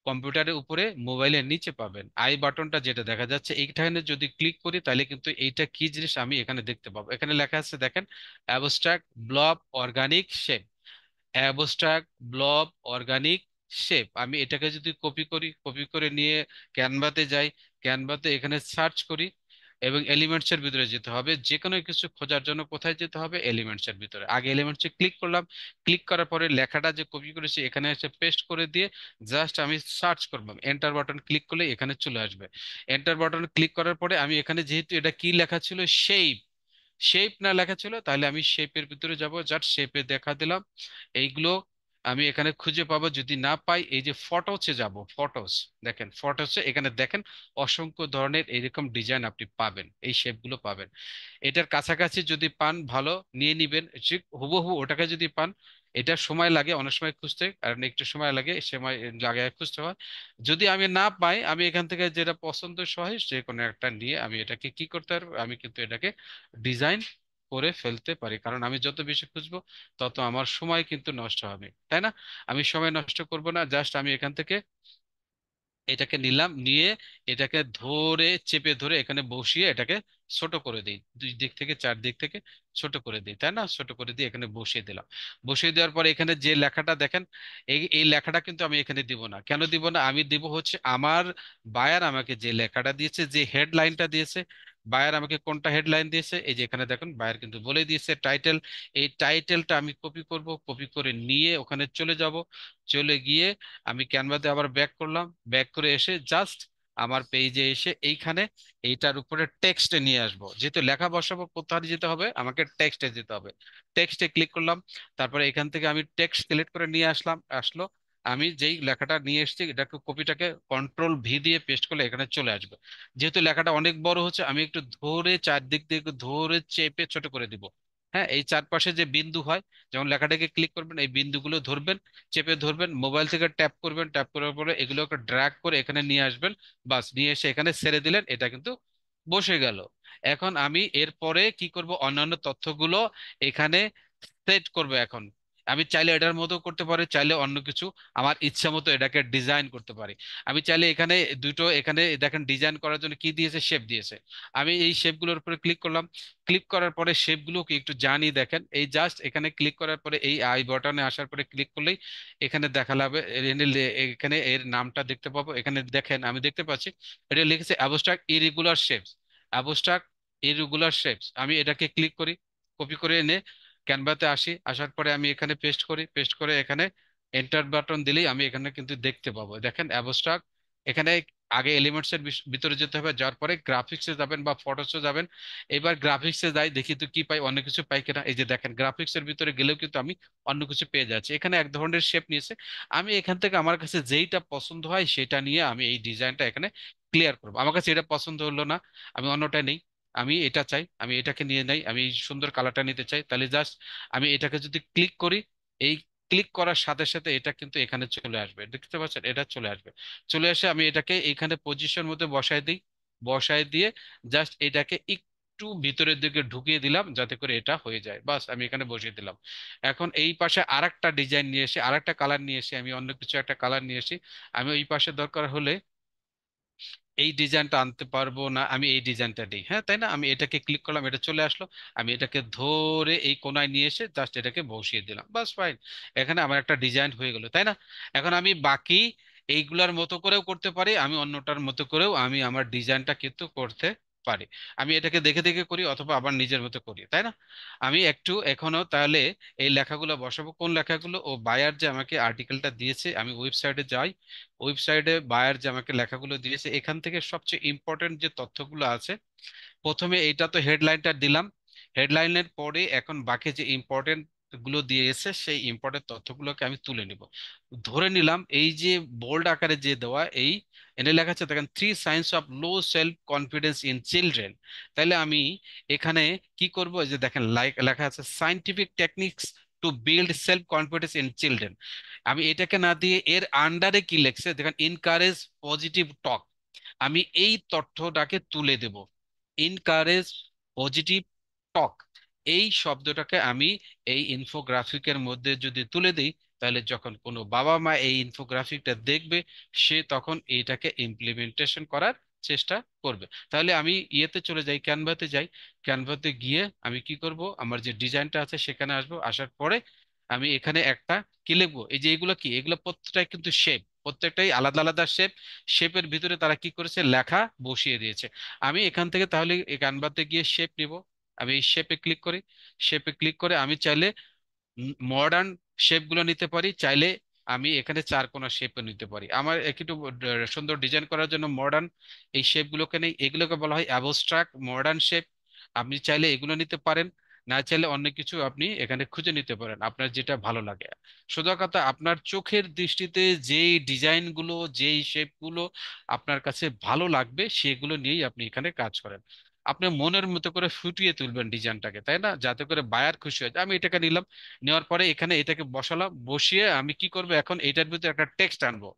কম্পিউটারের উপরে মোবাইলের নিচে পাবেন আই বাটনটা যেটা দেখা যাচ্ছে, এইখানে যদি ক্লিক করি তাহলে কিন্তু এইটা কি জিনিস আমি এখানে দেখতে পাবো। এখানে লেখা আছে দেখেন, abstract blob organic shape. Abstract blob organic shape, আমি এটাকে যদি কপি করি, কপি করে নিয়ে ক্যানভাতে যাই, ক্যানভাতে এখানে সার্চ করি, এবং এলিমেন্টস এর ভিতরে যেতে হবে। যে কোনো কিছু খোঁজার জন্য কোথায় যেতে হবে? এলিমেন্টস এর ভিতরে। আগে এলিমেন্টস এ ক্লিক করলাম, ক্লিক করার পরে লেখাটা যে কপি করেছি এখানে এসে পেস্ট করে দিয়ে জাস্ট আমি সার্চ করলাম, এন্টার বাটন ক্লিক করলে এখানে চলে আসবে। এন্টার বাটন ক্লিক করার পরে আমি এখানে যেহেতু এটা কি লেখা ছিল, শেপ, শেপ না লেখা ছিল, তাহলে আমি শেপের ভিতরে যাব, জাস্ট শেপে দেখা দিলাম। এইগুলো আমি এখানে খুঁজে পাবো, যদি না পাই এই যে ফটোসে যাব, ফটোস, দেখেন ফটোসে এখানে দেখেন অসংখ্য ধরনের এরকম ডিজাইন আপনি পাবেন, এই শেপগুলো পাবেন। এটার কাছাকাছি যদি পান ভালো নিয়ে নিবেন, ঠিক হুবহু ওটাকে যদি পান এটা সময় লাগে অনেক সময় খুঁজতে, কারণ একটু সময় লাগে, সময় লাগে খুঁজতে হয়। যদি আমি না পাই, আমি এখান থেকে যেটা পছন্দ হয় যে কোনো একটা নিয়ে আমি এটাকে কি করতে পারবো, আমি কিন্তু এটাকে ডিজাইন করে ফেলতে পারি। কারণ আমি যত বেশি খুঁজবো তত আমার সময় কিন্তু নষ্ট হবে, তাই না? আমি সময় নষ্ট করব না, জাস্ট আমি এখান থেকে এটাকে নিলাম, নিয়ে এটাকে ধরে চেপে ধরে এখানে বসিয়ে এটাকে ছোট করে দিই, দুই দিক থেকে চার দিক থেকে ছোট করে দিই, তাই না? ছোট করে দিয়ে এখানে বসিয়ে দিলাম। বসিয়ে দেওয়ার পরে এখানে যে লেখাটা দেখেন, এই এই লেখাটা কিন্তু আমি এখানে দিব না। কেন দিব না? আমি দিব হচ্ছে আমার বায়ার আমাকে যে লেখাটা দিয়েছে, যে হেডলাইনটা দিয়েছে, বায়ার আমাকে কোনটা হেডলাইন দিয়েছে, এই যে এখানে দেখুন বায়ার কিন্তু বলে দিয়েছে টাইটেল। এই টাইটেলটা আমি কপি করব, কপি করে নিয়ে ওখানে চলে যাব। চলে গিয়ে আমি ক্যানভাতে আবার ব্যাক করলাম, ব্যাক করে এসে জাস্ট আমার পেজে এসে এইখানে এইটার উপরে টেক্সটে নিয়ে আসবো। যেহেতু লেখা বসাবো, কোথায় যেতে হবে আমাকে? টেক্সটে যেতে হবে। টেক্সটে ক্লিক করলাম, তারপরে এখান থেকে আমি টেক্সট সিলেক্ট করে নিয়ে আসলাম, আসলো। আমি যেই লেখাটা নিয়ে এসেছি এটাকে কপিটাকে কন্ট্রোল V দিয়ে পেস্ট করলে এখানে চলে আসবে। যেহেতু লেখাটা অনেক বড় হচ্ছে, আমি একটু ধরে চারদিক দিয়ে একটু ধরে চেপে ছোট করে দিব। হ্যাঁ, এই চারপাশে যে বিন্দু হয়, যেমন লেখাটাকে ক্লিক করবেন এই বিন্দুগুলো ধরবেন, চেপে ধরবেন, মোবাইল থেকে ট্যাপ করবেন, ট্যাপ করার পরে এগুলোকে ড্র্যাগ করে এখানে নিয়ে আসবেন। বাস, নিয়ে এসে এখানে ছেড়ে দিলেন, এটা কিন্তু বসে গেল। এখন আমি এরপরে কি করব, অন্যান্য তথ্যগুলো এখানে সেট করব। এখন আমি চাইলে এটার মতো করতে পারি, চাইলে অন্য কিছু আমার ইচ্ছা মতো এটাকে ডিজাইন করতে পারি। আমি চাইলে এখানে দুটো, এখানে দেখেন ডিজাইন করার জন্য কি দিয়েছে, শেপ দিয়েছে। আমি এই শেপগুলোর উপরে ক্লিক করলাম। ক্লিক করার পরে শেপগুলোকে একটু জানি, দেখেন এই জাস্ট এখানে ক্লিক করার পরে এই আই বাটনে আসার পরে ক্লিক করলেই এখানে দেখা যাবে, এখানে এর নামটা দেখতে পাবো। এখানে দেখেন আমি দেখতে পাচ্ছি এটা লিখেছে abstract irregular shapes. Abstract irregular shapes, আমি এটাকে ক্লিক করি, কপি করে এনে ক্যানভাতে আসি, আসার পরে আমি এখানে পেস্ট করি, পেস্ট করে এখানে এন্টার বাটন দিলেই আমি এখানে কিন্তু দেখতে পাবো। দেখেন অ্যাবস্ট্রাক্ট, এখানে আগে এলিমেন্টস এর ভিতরে যেতে হবে, যার পরে গ্রাফিক্সে যাবেন বা ফটোসে যাবেন। এবার গ্রাফিক্সে যাই, দেখি তো কি পাই, অন্য কিছু পাই কিনা। এই যে দেখেন গ্রাফিক্স এর ভিতরে গেলেও কিন্তু আমি অন্য কিছু পেয়ে যাচ্ছি। এখানে এক ধরনের শেপ নিয়েছে, আমি এখান থেকে আমার কাছে যেইটা পছন্দ হয় সেটা নিয়ে আমি এই ডিজাইনটা এখানে ক্লিয়ার করবো। আমার কাছে এটা পছন্দ হলো না, আমি অন্যটা নেই, আমি এটা চাই, আমি এটাকে নিয়ে নেই, আমি এই সুন্দর কালারটা নিতে চাই, তাহলে জাস্ট আমি এটাকে যদি ক্লিক করি, এই ক্লিক করার সাথে সাথে এটা কিন্তু এখানে চলে আসবে, দেখতে পাচ্ছেন এটা চলে আসবে। চলে আসে আমি এটাকে এখানে পজিশন মধ্যে বসায় দিই, বসায় দিয়ে জাস্ট এটাকে একটু ভিতরের দিকে ঢুকিয়ে দিলাম যাতে করে এটা হয়ে যায়। বাস, আমি এখানে বসিয়ে দিলাম। এখন এই পাশে আরেকটা ডিজাইন নিয়ে এসে, আরেকটা কালার নিয়ে এসে, আমি অন্য কিছু একটা কালার নিয়ে আসি। আমি ওই পাশে দরকার হলে এই ডিজাইনটা আনতে পারবো না, আমি এই ডিজাইনটা দিই, হ্যাঁ তাই না? আমি এটাকে ক্লিক করলাম, এটা চলে আসলো। আমি এটাকে ধরে এই কোনায় নিয়ে এসে জাস্ট এটাকে বসিয়ে দিলাম, বাস ফাইন। এখানে আমার একটা ডিজাইন হয়ে গেল, তাই না? এখন আমি বাকি এইগুলার মতো করেও করতে পারি, আমি অন্যটার মতো করেও আমি আমার ডিজাইনটা কিন্তু করতে পারি। আমি এটাকে দেখে দেখে করি অথবা আবার নিজের মতো করি, তাই না? আমি একটু এখনো তাহলে এই লেখাগুলো বসাবো। কোন লেখাগুলো? ও বায়ার যে আমাকে আর্টিকেলটা দিয়েছে, আমি ওয়েবসাইটে যাই, ওয়েবসাইটে বায়ার যে আমাকে লেখাগুলো দিয়েছে এখান থেকে সবচেয়ে ইম্পর্টেন্ট যে তথ্যগুলো আছে, প্রথমে এইটা তো হেডলাইনটা দিলাম। হেডলাইনের পরে এখন বাকি যে ইম্পর্টেন্ট গুলো দিয়েছে সেই ইম্পর্টেন্ট তথ্যগুলোকে আমি তুলে নিব। ধরে নিলাম এই যে বোল্ড আকারে যে দেওয়া, এই এনে লেখা আছে দেখেন 3 signs of low self confidence in children. তাহলে আমি এখানে কি করব, এই যে দেখেন লাইক লেখা আছে scientific techniques to build self confidence in children. আমি এটাকে না দিয়ে এর আন্ডারে কি লেখছে দেখেন, ইনকারেজ পজিটিভ টক। আমি এই তথ্যটাকে তুলে দেব, ইনকারেজ পজিটিভ টক। এই শব্দটাকে আমি এই ইনফোগ্রাফিকের মধ্যে যদি তুলে দিই, তাহলে যখন কোনো বাবা মা এই ইনফোগ্রাফিকটা দেখবে, সে তখন এইটাকে ইমপ্লিমেন্টেশন করার চেষ্টা করবে। তাহলে আমি ইয়েতে চলে যাই, ক্যানভাতে যাই। ক্যানভাতে গিয়ে আমি কি করব, আমার যে ডিজাইনটা আছে সেখানে আসবো, আসার পরে আমি এখানে একটা কি লিখবো, এই যে এগুলো কি, এগুলো প্রত্যেকটাই কিন্তু শেপ, প্রত্যেকটাই আলাদা আলাদা শেপ। শেপের ভিতরে তারা কি করেছে, লেখা বসিয়ে দিয়েছে। আমি এখান থেকে তাহলে এই ক্যানভাতে গিয়ে শেপ নিব। আমি এই শেপে ক্লিক করি, শেপে ক্লিক করে আমি চাইলে মডার্ন শেপগুলো নিতে পারি, চাইলে আমি এখানে চার কোণা শেপও নিতে পারি। আমার একটু সুন্দর ডিজাইন করার জন্য মডার্ন এই শেপগুলোকে নেই, এগুলোকে বলা হয় অ্যাবস্ট্রাক্ট মডার্ন শেপ। আপনি চাইলে এগুলো নিতে পারেন, না চাইলে অন্য কিছু আপনি এখানে খুঁজে নিতে পারেন, আপনার যেটা ভালো লাগে। সোজা কথা, আপনার চোখের দৃষ্টিতে যেই ডিজাইনগুলো, যেই শেপগুলো আপনার কাছে ভালো লাগবে সেগুলো নিয়েই আপনি এখানে কাজ করেন। আপনি মনের মতো করে ফুটিয়ে তুলবেন ডিজাইনটাকে, তাই না, যাতে করে বায়ার খুশি হয়। আমি এটাকে নিলাম, নেওয়ার পরে এখানে এটাকে বসালাম, বসিয়ে আমি কি করব, এখন এটার ভিতরে একটা টেক্সট আনবো।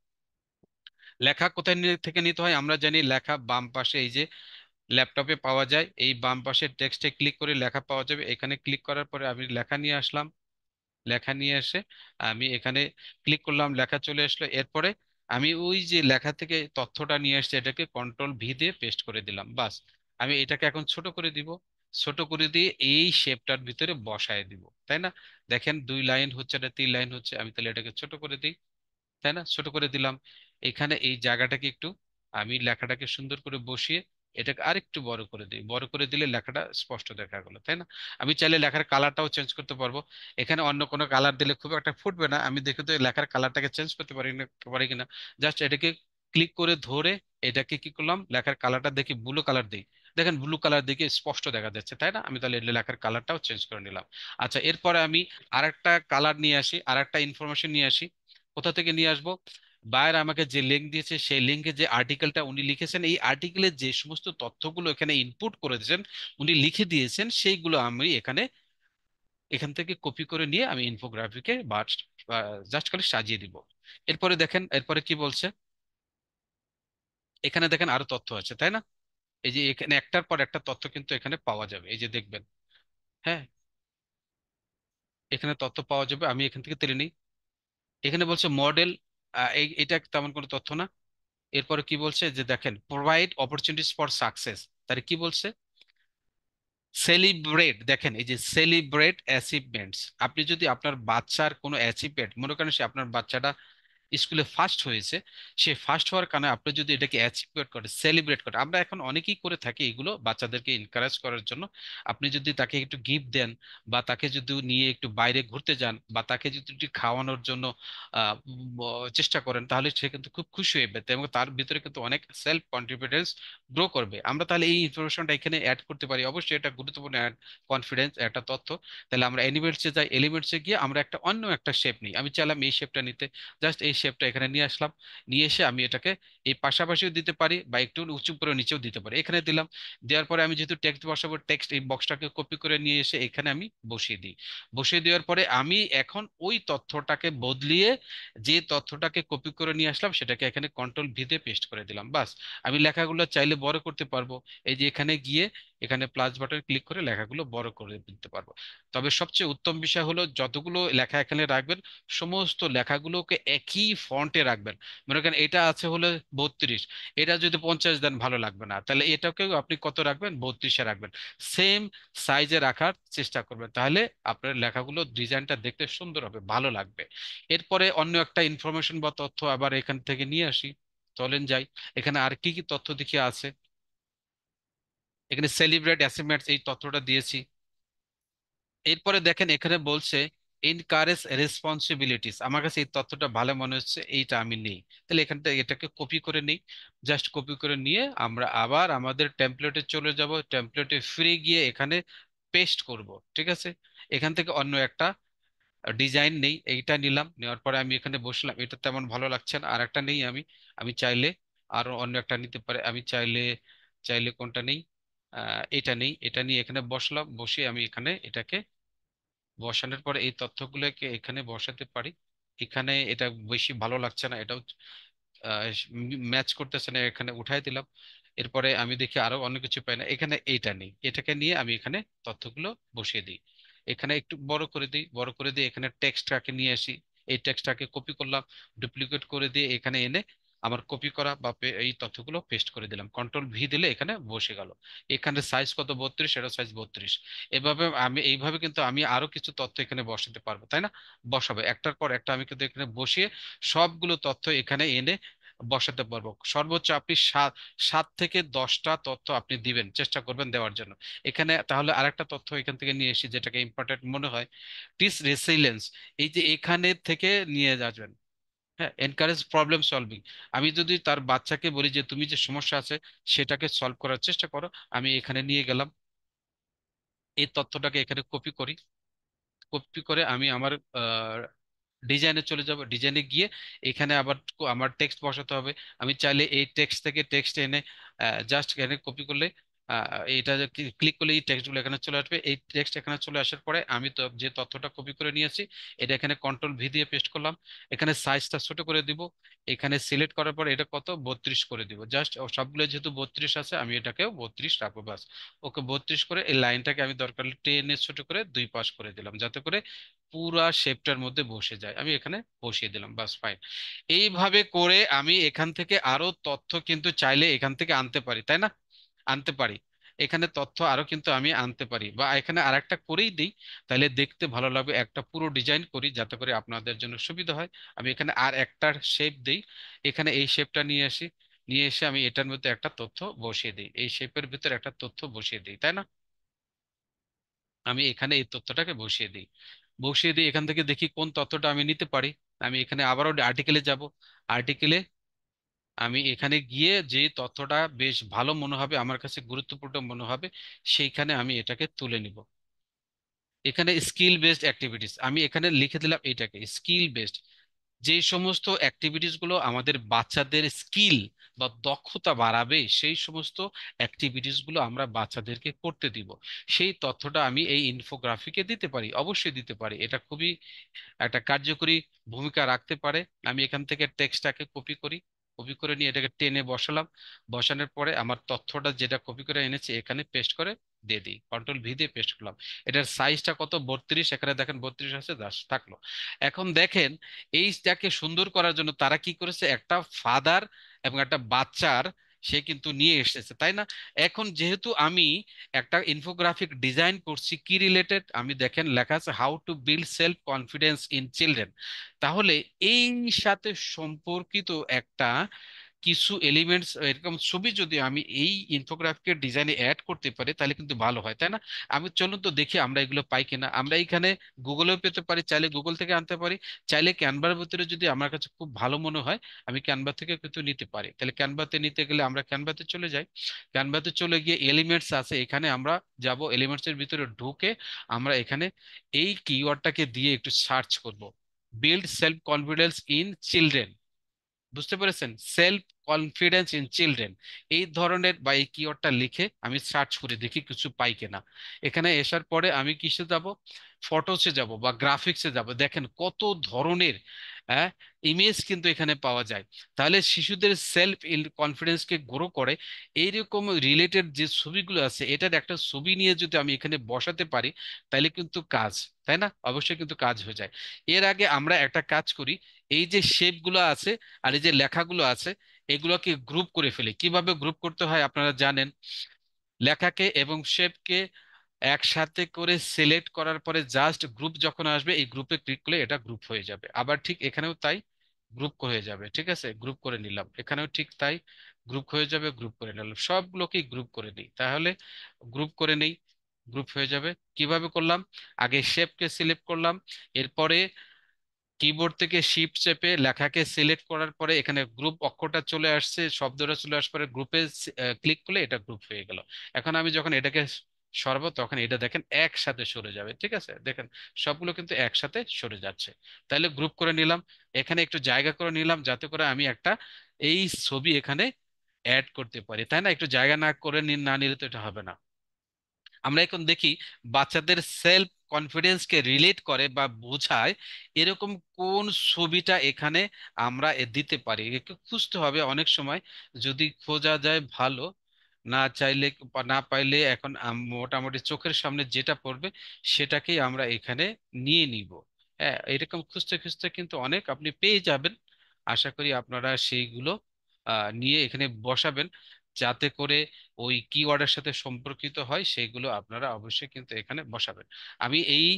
লেখা কোথায় থেকে নিতে হয় আমরা জানি, লেখা বাম পাশে এই যে ল্যাপটপে পাওয়া যায়, এই বাম পাশের টেক্সটে ক্লিক করে লেখা পাওয়া যাবে। এখানে ক্লিক করার পরে আমি লেখা নিয়ে আসলাম, লেখা নিয়ে এসে আমি এখানে ক্লিক করলাম, লেখা চলে আসলো। এরপরে আমি ওই যে লেখা থেকে তথ্যটা নিয়ে এসেছি, এটাকে কন্ট্রোল ভি দিয়ে পেস্ট করে দিলাম, বাস। আমি এটাকে এখন ছোট করে দিব, ছোট করে দিয়ে এই শেপটার ভিতরে বসায় দিব, তাই না। দেখেন 2 লাইন হচ্ছে না 3 লাইন হচ্ছে, আমি তাহলে এটাকে ছোট করে দিই, তাই না, ছোট করে দিলাম। এখানে এই জায়গাটাকে একটু আমি লেখাটাকে সুন্দর করে বসিয়ে এটাকে আরেকটু বড় করে দিই, বড় করে দিলে লেখাটা স্পষ্ট দেখা গেলো, তাই না। আমি চাইলে লেখার কালারটাও চেঞ্জ করতে পারবো। এখানে অন্য কোনো কালার দিলে খুব একটা ফুটবে না, আমি দেখে তো এই লেখার কালারটাকে চেঞ্জ করতে পারি কিনা। জাস্ট এটাকে ক্লিক করে ধরে এটাকে কি করলাম, লেখার কালারটা দেখি ব্লু কালার দিই। দেখেন ব্লু কালার দিকে স্পষ্ট দেখা যাচ্ছে, তাই না। আমি তাহলে এটা লেখার কালারটাও চেঞ্জ করে নিলাম। আচ্ছা, এরপরে আমি আরেকটা কালার নিয়ে আসি, আরেকটা ইনফরমেশন নিয়ে আসি। কোথা থেকে নিয়ে আসবো, বায়ার আমাকে যে লিঙ্ক দিয়েছে সেই লিঙ্কে যে আর্টিকেলটা উনি লিখেছেন, এই আর্টিকেলের যে সমস্ত তথ্যগুলো এখানে ইনপুট করেছেন, উনি লিখে দিয়েছেন, সেইগুলো আমি এখানে এখান থেকে কপি করে নিয়ে আমি ইনফোগ্রাফিকে বা জাস্ট খালি সাজিয়ে দিব। এরপরে দেখেন এরপরে কি বলছে, এখানে দেখেন আরো তথ্য আছে, তাই না। এই যে এখানে একটার পর একটা তথ্য কিন্তু এখানে পাওয়া যাবে, এই যে দেখবেন। হ্যাঁ, এখানে তথ্য পাওয়া যাবে, আমি এখান থেকে তুলে নিই। এখানে বলছে মডেল, এটা তেমন কোনো তথ্য না। এরপরে কি বলছে যে দেখেন প্রোভাইড অপরচুনিটিস ফর সাকসেস, তাহলে কি বলছে, সেলিব্রেট, দেখেন এই যে সেলিব্রেট অ্যাচিভমেন্টস। আপনি যদি আপনার বাচ্চার কোনো অ্যাচিভমেন্ট মনে করেন, সে আপনার বাচ্চাটা স্কুলে ফার্স্ট হয়েছে, সে ফার্স্ট হওয়ার কারণে আপনি যদি এটাকে অ্যাচিভমেন্ট করে সেলিব্রেট করে, আমরা এখন অনেকেই করে থাকি এগুলো বাচ্চাদেরকে এনকারেজ করার জন্য। আপনি যদি তাকে একটু গিফট দেন, বা তাকে যদি নিয়ে একটু বাইরে ঘুরতে যান, বা তাকে যদি একটু খাওয়ানোর জন্য চেষ্টা করেন, তাহলে সে কিন্তু খুব খুশি হয়ে যেতে এবং তার ভিতরে কিন্তু অনেক সেলফ কনফিডেন্স গ্রো করবে। আমরা তাহলে এই ইনফরমেশনটা এখানে অ্যাড করতে পারি, অবশ্যই এটা গুরুত্বপূর্ণ অ্যাড, কনফিডেন্স একটা তথ্য। তাহলে আমরা এলিমেন্টসে যাই, এলিমেন্টসে গিয়ে আমরা একটা অন্য একটা শেপ নিই, আমি চাইলাম এই শেপটা নিতে, জাস্ট এই শেপটা এখানে নিয়ে আসলাম। নিয়ে এসে আমি এটাকে এই পাশাপাশিও দিতে পারি বা একটু উঁচু করে নিচেও দিতে পারি, এখানে দিলাম। দেওয়ার পরে আমি যেহেতু টেক্সট বসাবো, টেক্সট এই বক্সটাকে কপি করে নিয়ে এসে এখানে আমি বসিয়ে দিই। বসিয়ে দেওয়ার পরে আমি এখন ওই তথ্যটাকে বদলিয়ে যে তথ্যটাকে কপি করে নিয়ে আসলাম সেটাকে এখানে কন্ট্রোল ভি দিয়ে পেস্ট করে দিলাম, বাস। আমি লেখাগুলো চাইলে বড় করতে পারবো, এই যে এখানে গিয়ে এখানে প্লাস বাটন ক্লিক করে লেখাগুলো বড় করে দিতে পারবো। তবে সবচেয়ে উত্তম বিষয় হলো যতগুলো লেখা এখানে রাখবেন, সমস্ত লেখাগুলোকে একই ফন্টে রাখবেন। মনে করেন এটা আছে হলো 32, এটা যদি 50 দেন ভালো লাগবে না, তাহলে এটাকেও আপনি কত রাখবেন, 32-এ রাখবেন। সেম সাইজে রাখার চেষ্টা করবেন, তাহলে আপনার লেখাগুলো ডিজাইনটা দেখতে সুন্দর হবে, ভালো লাগবে। এরপরে অন্য একটা ইনফরমেশন বা তথ্য আবার এখান থেকে নিয়ে আসি, চলেন যাই। এখানে আর কি কি তথ্য দেখি আছে, এখানে সেলিব্রেট অ্যাচিভমেন্টস এই তথ্যটা দিয়েছি। এরপরে দেখেন এখানে বলছে এনকারেজ রেসপন্সিবিলিটিস, আমার কাছে এই তথ্যটা ভালো মনে হচ্ছে, এইটা আমি নেই। তাহলে এখান থেকে এটাকে কপি করে নিই, জাস্ট কপি করে নিয়ে আমরা আবার আমাদের টেমপ্লেটে চলে যাব, টেমপ্লেটে ফিরে গিয়ে এখানে পেস্ট করব, ঠিক আছে। এখান থেকে অন্য একটা ডিজাইন নেই, এইটা নিলাম, নেওয়ার পরে আমি এখানে বসলাম, এটা তেমন ভালো লাগছে না, আর একটা নেই আমি। আমি চাইলে আরো অন্য একটা নিতে পারি, আমি চাইলে চাইলে কোনটা নেই, এটা নেই, এটা নিয়ে এখানে বসলাম, বসে আমি এখানে এটাকে বসানোর পরে এই তথ্যগুলোকে এখানে বসাতে পারি। এখানে এটা বেশি ভালো লাগছে না, এটাও ম্যাচ করতেছে না, এখানে উঠাই দিলাম। এরপরে আমি দেখি আরো অনেক কিছু পাই না, এখানে এইটা নেই, এটাকে নিয়ে আমি এখানে তথ্যগুলো বসিয়ে দিই। এখানে একটু বড় করে দিই, বড় করে দিয়ে এখানে টেক্সটটাকে নিয়ে আসি, এই টেক্সটটাকে কপি করলাম, ডুপ্লিকেট করে দিয়ে এখানে এনে আমার কপি করা বা এই তথ্যগুলো পেস্ট করে দিলাম, কন্ট্রোল ভি দিলে এখানে বসে গেল। এখানে সাইজ কত, 32, এটা সাইজ 32। এভাবে আমি এইভাবে কিন্তু আমি আরো কিছু তথ্য এখানে বসাতে পারবো, তাই না। বসাবো একটার পর একটা, আমি কিন্তু এখানে বসিয়ে সবগুলো তথ্য এখানে এনে বসাতে পারবো। সর্বোচ্চ আপনি 7 থেকে 10টা তথ্য আপনি দিবেন, চেষ্টা করবেন দেওয়ার জন্য। এখানে তাহলে আরেকটা তথ্য এখান থেকে নিয়ে এসি যেটাকে ইম্পর্টেন্ট মনে হয়, টিস রেসিলিয়েন্স, এই যে এখানে থেকে নিয়ে আসবেন। হ্যাঁ, এনকারেজ প্রবলেম সলভিং, আমি যদি তার বাচ্চাকে বলি যে তুমি যে সমস্যা আছে সেটাকে সলভ করার চেষ্টা করো, আমি এখানে নিয়ে গেলাম, এই তথ্যটাকে এখানে কপি করি, কপি করে আমি আমার ডিজাইনে চলে যাব, ডিজাইনে গিয়ে এখানে আবার আমার টেক্সট বসাতে হবে। আমি চাইলে এই টেক্সট থেকে টেক্সট এনে জাস্ট এখানে কপি করলে এটা ক্লিক করলে এই টেক্সটগুলো এখানে চলে আসবে। এই টেক্সট এখানে চলে আসার পরে আমি তো যে তথ্যটা কপি করে নিয়েছি এটা এখানে কন্ট্রোল ভি দিয়ে পেস্ট করলাম। এখানে সাইজটা ছোট করে দিব। এখানে সিলেক্ট করার পর এটা কত 32 করে দিব। জাস্ট সবগুলো যেহেতু 32 আছে আমি এটাকেও 32 রাখবো, বাস। ওকে 32 করে এই লাইনটাকে আমি দরকার হলে টেনে ছোট করে দুই পাশ করে দিলাম, যাতে করে পুরা শেপটার মধ্যে বসে যায়। আমি এখানে বসিয়ে দিলাম, বাস, ফাইন। এইভাবে করে আমি এখান থেকে আরো তথ্য কিন্তু চাইলে এখান থেকে আনতে পারি, তাই না? আনতে পারি। এখানে তথ্য আরো কিন্তু আমি আনতে পারি, বা এখানে আরেকটা করেই দিই, তাহলে দেখতে ভালো লাগবে। একটা পুরো ডিজাইন করি যাতে করে আপনাদের জন্য সুবিধা হয়। আমি এখানে আর একটা শেপ দিই। এখানে এই শেপটা নিয়ে আসি, নিয়ে এসে আমি এটার মধ্যে একটা তথ্য বসিয়ে দিই, এই শেপের ভিতরে একটা তথ্য বসিয়ে দিই, তাই না? আমি এখানে এই তথ্যটাকে বসিয়ে দিই। বসিয়ে দিই, এখান থেকে দেখি কোন তথ্যটা আমি নিতে পারি। আমি এখানে আবারও আর্টিকেলে যাব। আর্টিকেলে আমি এখানে গিয়ে যে তথ্যটা বেশ ভালো মনে হবে, আমার কাছে গুরুত্বপূর্ণ মনে হবে, সেইখানে আমি এটাকে তুলে নিব। এখানে স্কিল বেসড অ্যাক্টিভিটিস আমি এখানে লিখে দিলাম, এটাকে স্কিল বেসড। যে সমস্ত অ্যাক্টিভিটিস গুলো আমাদের বাচ্চাদের স্কিল বা দক্ষতা বাড়াবে সেই সমস্ত অ্যাক্টিভিটিস গুলো আমরা বাচ্চাদেরকে করতে দিব, সেই তথ্যটা আমি এই ইনফোগ্রাফিকে দিতে পারি, অবশ্যই দিতে পারি। এটা খুবই একটা কার্যকরী ভূমিকা রাখতে পারে। আমি এখান থেকে টেক্সটটাকে কপি করি, কপি করে নিয়ে এটাকে টেনে বসালাম। বসানোর পরে আমার তথ্যটা যেটা কপি করে এনেছি এখানে পেস্ট করে দিয়ে দিই, কন্ট্রোল ভি দিয়ে পেস্ট করলাম। এটার সাইজটা কত, 32, এখানে দেখেন 32 আছে, দাস থাকলো। এখন দেখেন এইটাকে সুন্দর করার জন্য তারা কি করেছে, একটা ফাদার এবং একটা বাচ্চার সে কিন্তু নিয়ে এসেছে, তাই না? এখন যেহেতু আমি একটা ইনফোগ্রাফিক ডিজাইন করছি কি রিলেটেড, আমি দেখেন লেখা আছে how to build self confidence in children. তাহলে এই সাথে সম্পর্কিত একটা কিছু এলিমেন্টস এরকম ছবি যদি আমি এই ইনফোগ্রাফিকের ডিজাইনে অ্যাড করতে পারি তাহলে কিন্তু ভালো হয়, তাই না? আমি চলুন তো দেখি আমরা এগুলো পাই কিনা। আমরা এখানে গুগলেও পেতে পারি, চাইলে গুগল থেকে আনতে পারি, চাইলে ক্যানভার ভিতরে যদি আমার কাছে খুব ভালো মনে হয় আমি ক্যানভা থেকে কিন্তু নিতে পারি। তাহলে ক্যানভাতে নিতে গেলে আমরা ক্যানভাতে চলে যাই। ক্যানভাতে চলে গিয়ে এলিমেন্টস আছে, এখানে আমরা যাব, এলিমেন্টস এর ভিতরে ঢুকে আমরা এখানে এই কিওয়ার্ডটাকে দিয়ে একটু সার্চ করব, build self confidence in children. বুঝতে পেরেছেন? সেলফ কনফিডেন্স ইন চিলড্রেন, এই ধরনের বা এই কিওয়ার্ডটা লিখে আমি সার্চ করে দেখি কিছু পাই কিনা। এখানে আসার পরে আমি কিসে যাব, ফটোসে যাব বা গ্রাফিক্সে যাব। দেখেন কত ধরনের ইমেজ কিন্তু এখানে পাওয়া যায়। তাহলে শিশুদের সেলফ কনফিডেন্সকে গ্রো করে এইরকম রিলেটেড যে ছবিগুলো আছে এটার একটা ছবি নিয়ে যদি আমি এখানে বসাতে পারি তাহলে কিন্তু কাজ, তাই না? অবশ্যই কিন্তু কাজ হয়ে যায়। এর আগে আমরা একটা কাজ করি, এই যে শেপ গুলো আছে আর এই যে লেখাগুলো আছে এগুলোকে গ্রুপ করে ফেলি। কিভাবে গ্রুপ করতে হয় আপনারা জানেন। লেখাকে এবং শেপকে একসাথে করে সিলেক্ট করার পরে জাস্ট গ্রুপ যখন আসবে এই গ্রুপে ক্লিক করলে এটা গ্রুপ হয়ে যাবে। আবার ঠিক এখানেও তাই, গ্রুপ হয়ে যাবে। ঠিক আছে, গ্রুপ করে নিলাম। এখানেও ঠিক তাই, গ্রুপ হয়ে যাবে, গ্রুপ করে নিলাম। সবগুলোকেই গ্রুপ করে নিই, তাহলে গ্রুপ করে নেই, গ্রুপ হয়ে যাবে। কিভাবে করলাম, আগে শেপকে সিলেক্ট করলাম, এরপরে কিবোর্ড থেকে শিফট চেপে লেখাকে সিলেক্ট করার পরে এখানে গ্রুপ অক্ষরটা চলে আসছে, শব্দটা চলে আসার পরে গ্রুপে ক্লিক করলে এটা গ্রুপ হয়ে গেল। এখন আমি যখন এটাকে সরাবো তখন এটা দেখেন একসাথে সরে যাবে। ঠিক আছে, দেখেন সবগুলো কিন্তু একসাথে সরে যাচ্ছে। তাহলে গ্রুপ করে নিলাম, এখানে একটু জায়গা করে নিলাম যাতে করে আমি একটা এই ছবি এখানে অ্যাড করতে পারি, তাই না? একটু জায়গা না করে না নিলে তো এটা হবে না। আমরা এখন দেখি বাচ্চাদের সেলফ কনফিডেন্সকে রিলেট করে বা বোঝায় এরকম কোন ছবিটা এখানে আমরা দিতে পারি। একটু খুঁজতে হবে অনেক সময়, যদি খোঁজা যায় ভালো, না চাইলে বা না পাইলে এখন মোটামুটি চোখের সামনে যেটা পড়বে সেটাকেই আমরা এখানে নিয়ে নিব। হ্যাঁ, এরকম খুঁজতে খুঁজতে কিন্তু অনেক আপনি পেয়ে যাবেন। আশা করি আপনারা সেইগুলো নিয়ে এখানে বসাবেন, যাতে করে ওই কিওয়ার্ডের সাথে সম্পর্কিত হয় সেগুলো আপনারা অবশ্যই কিন্তু এখানে বসাবেন। আমি এই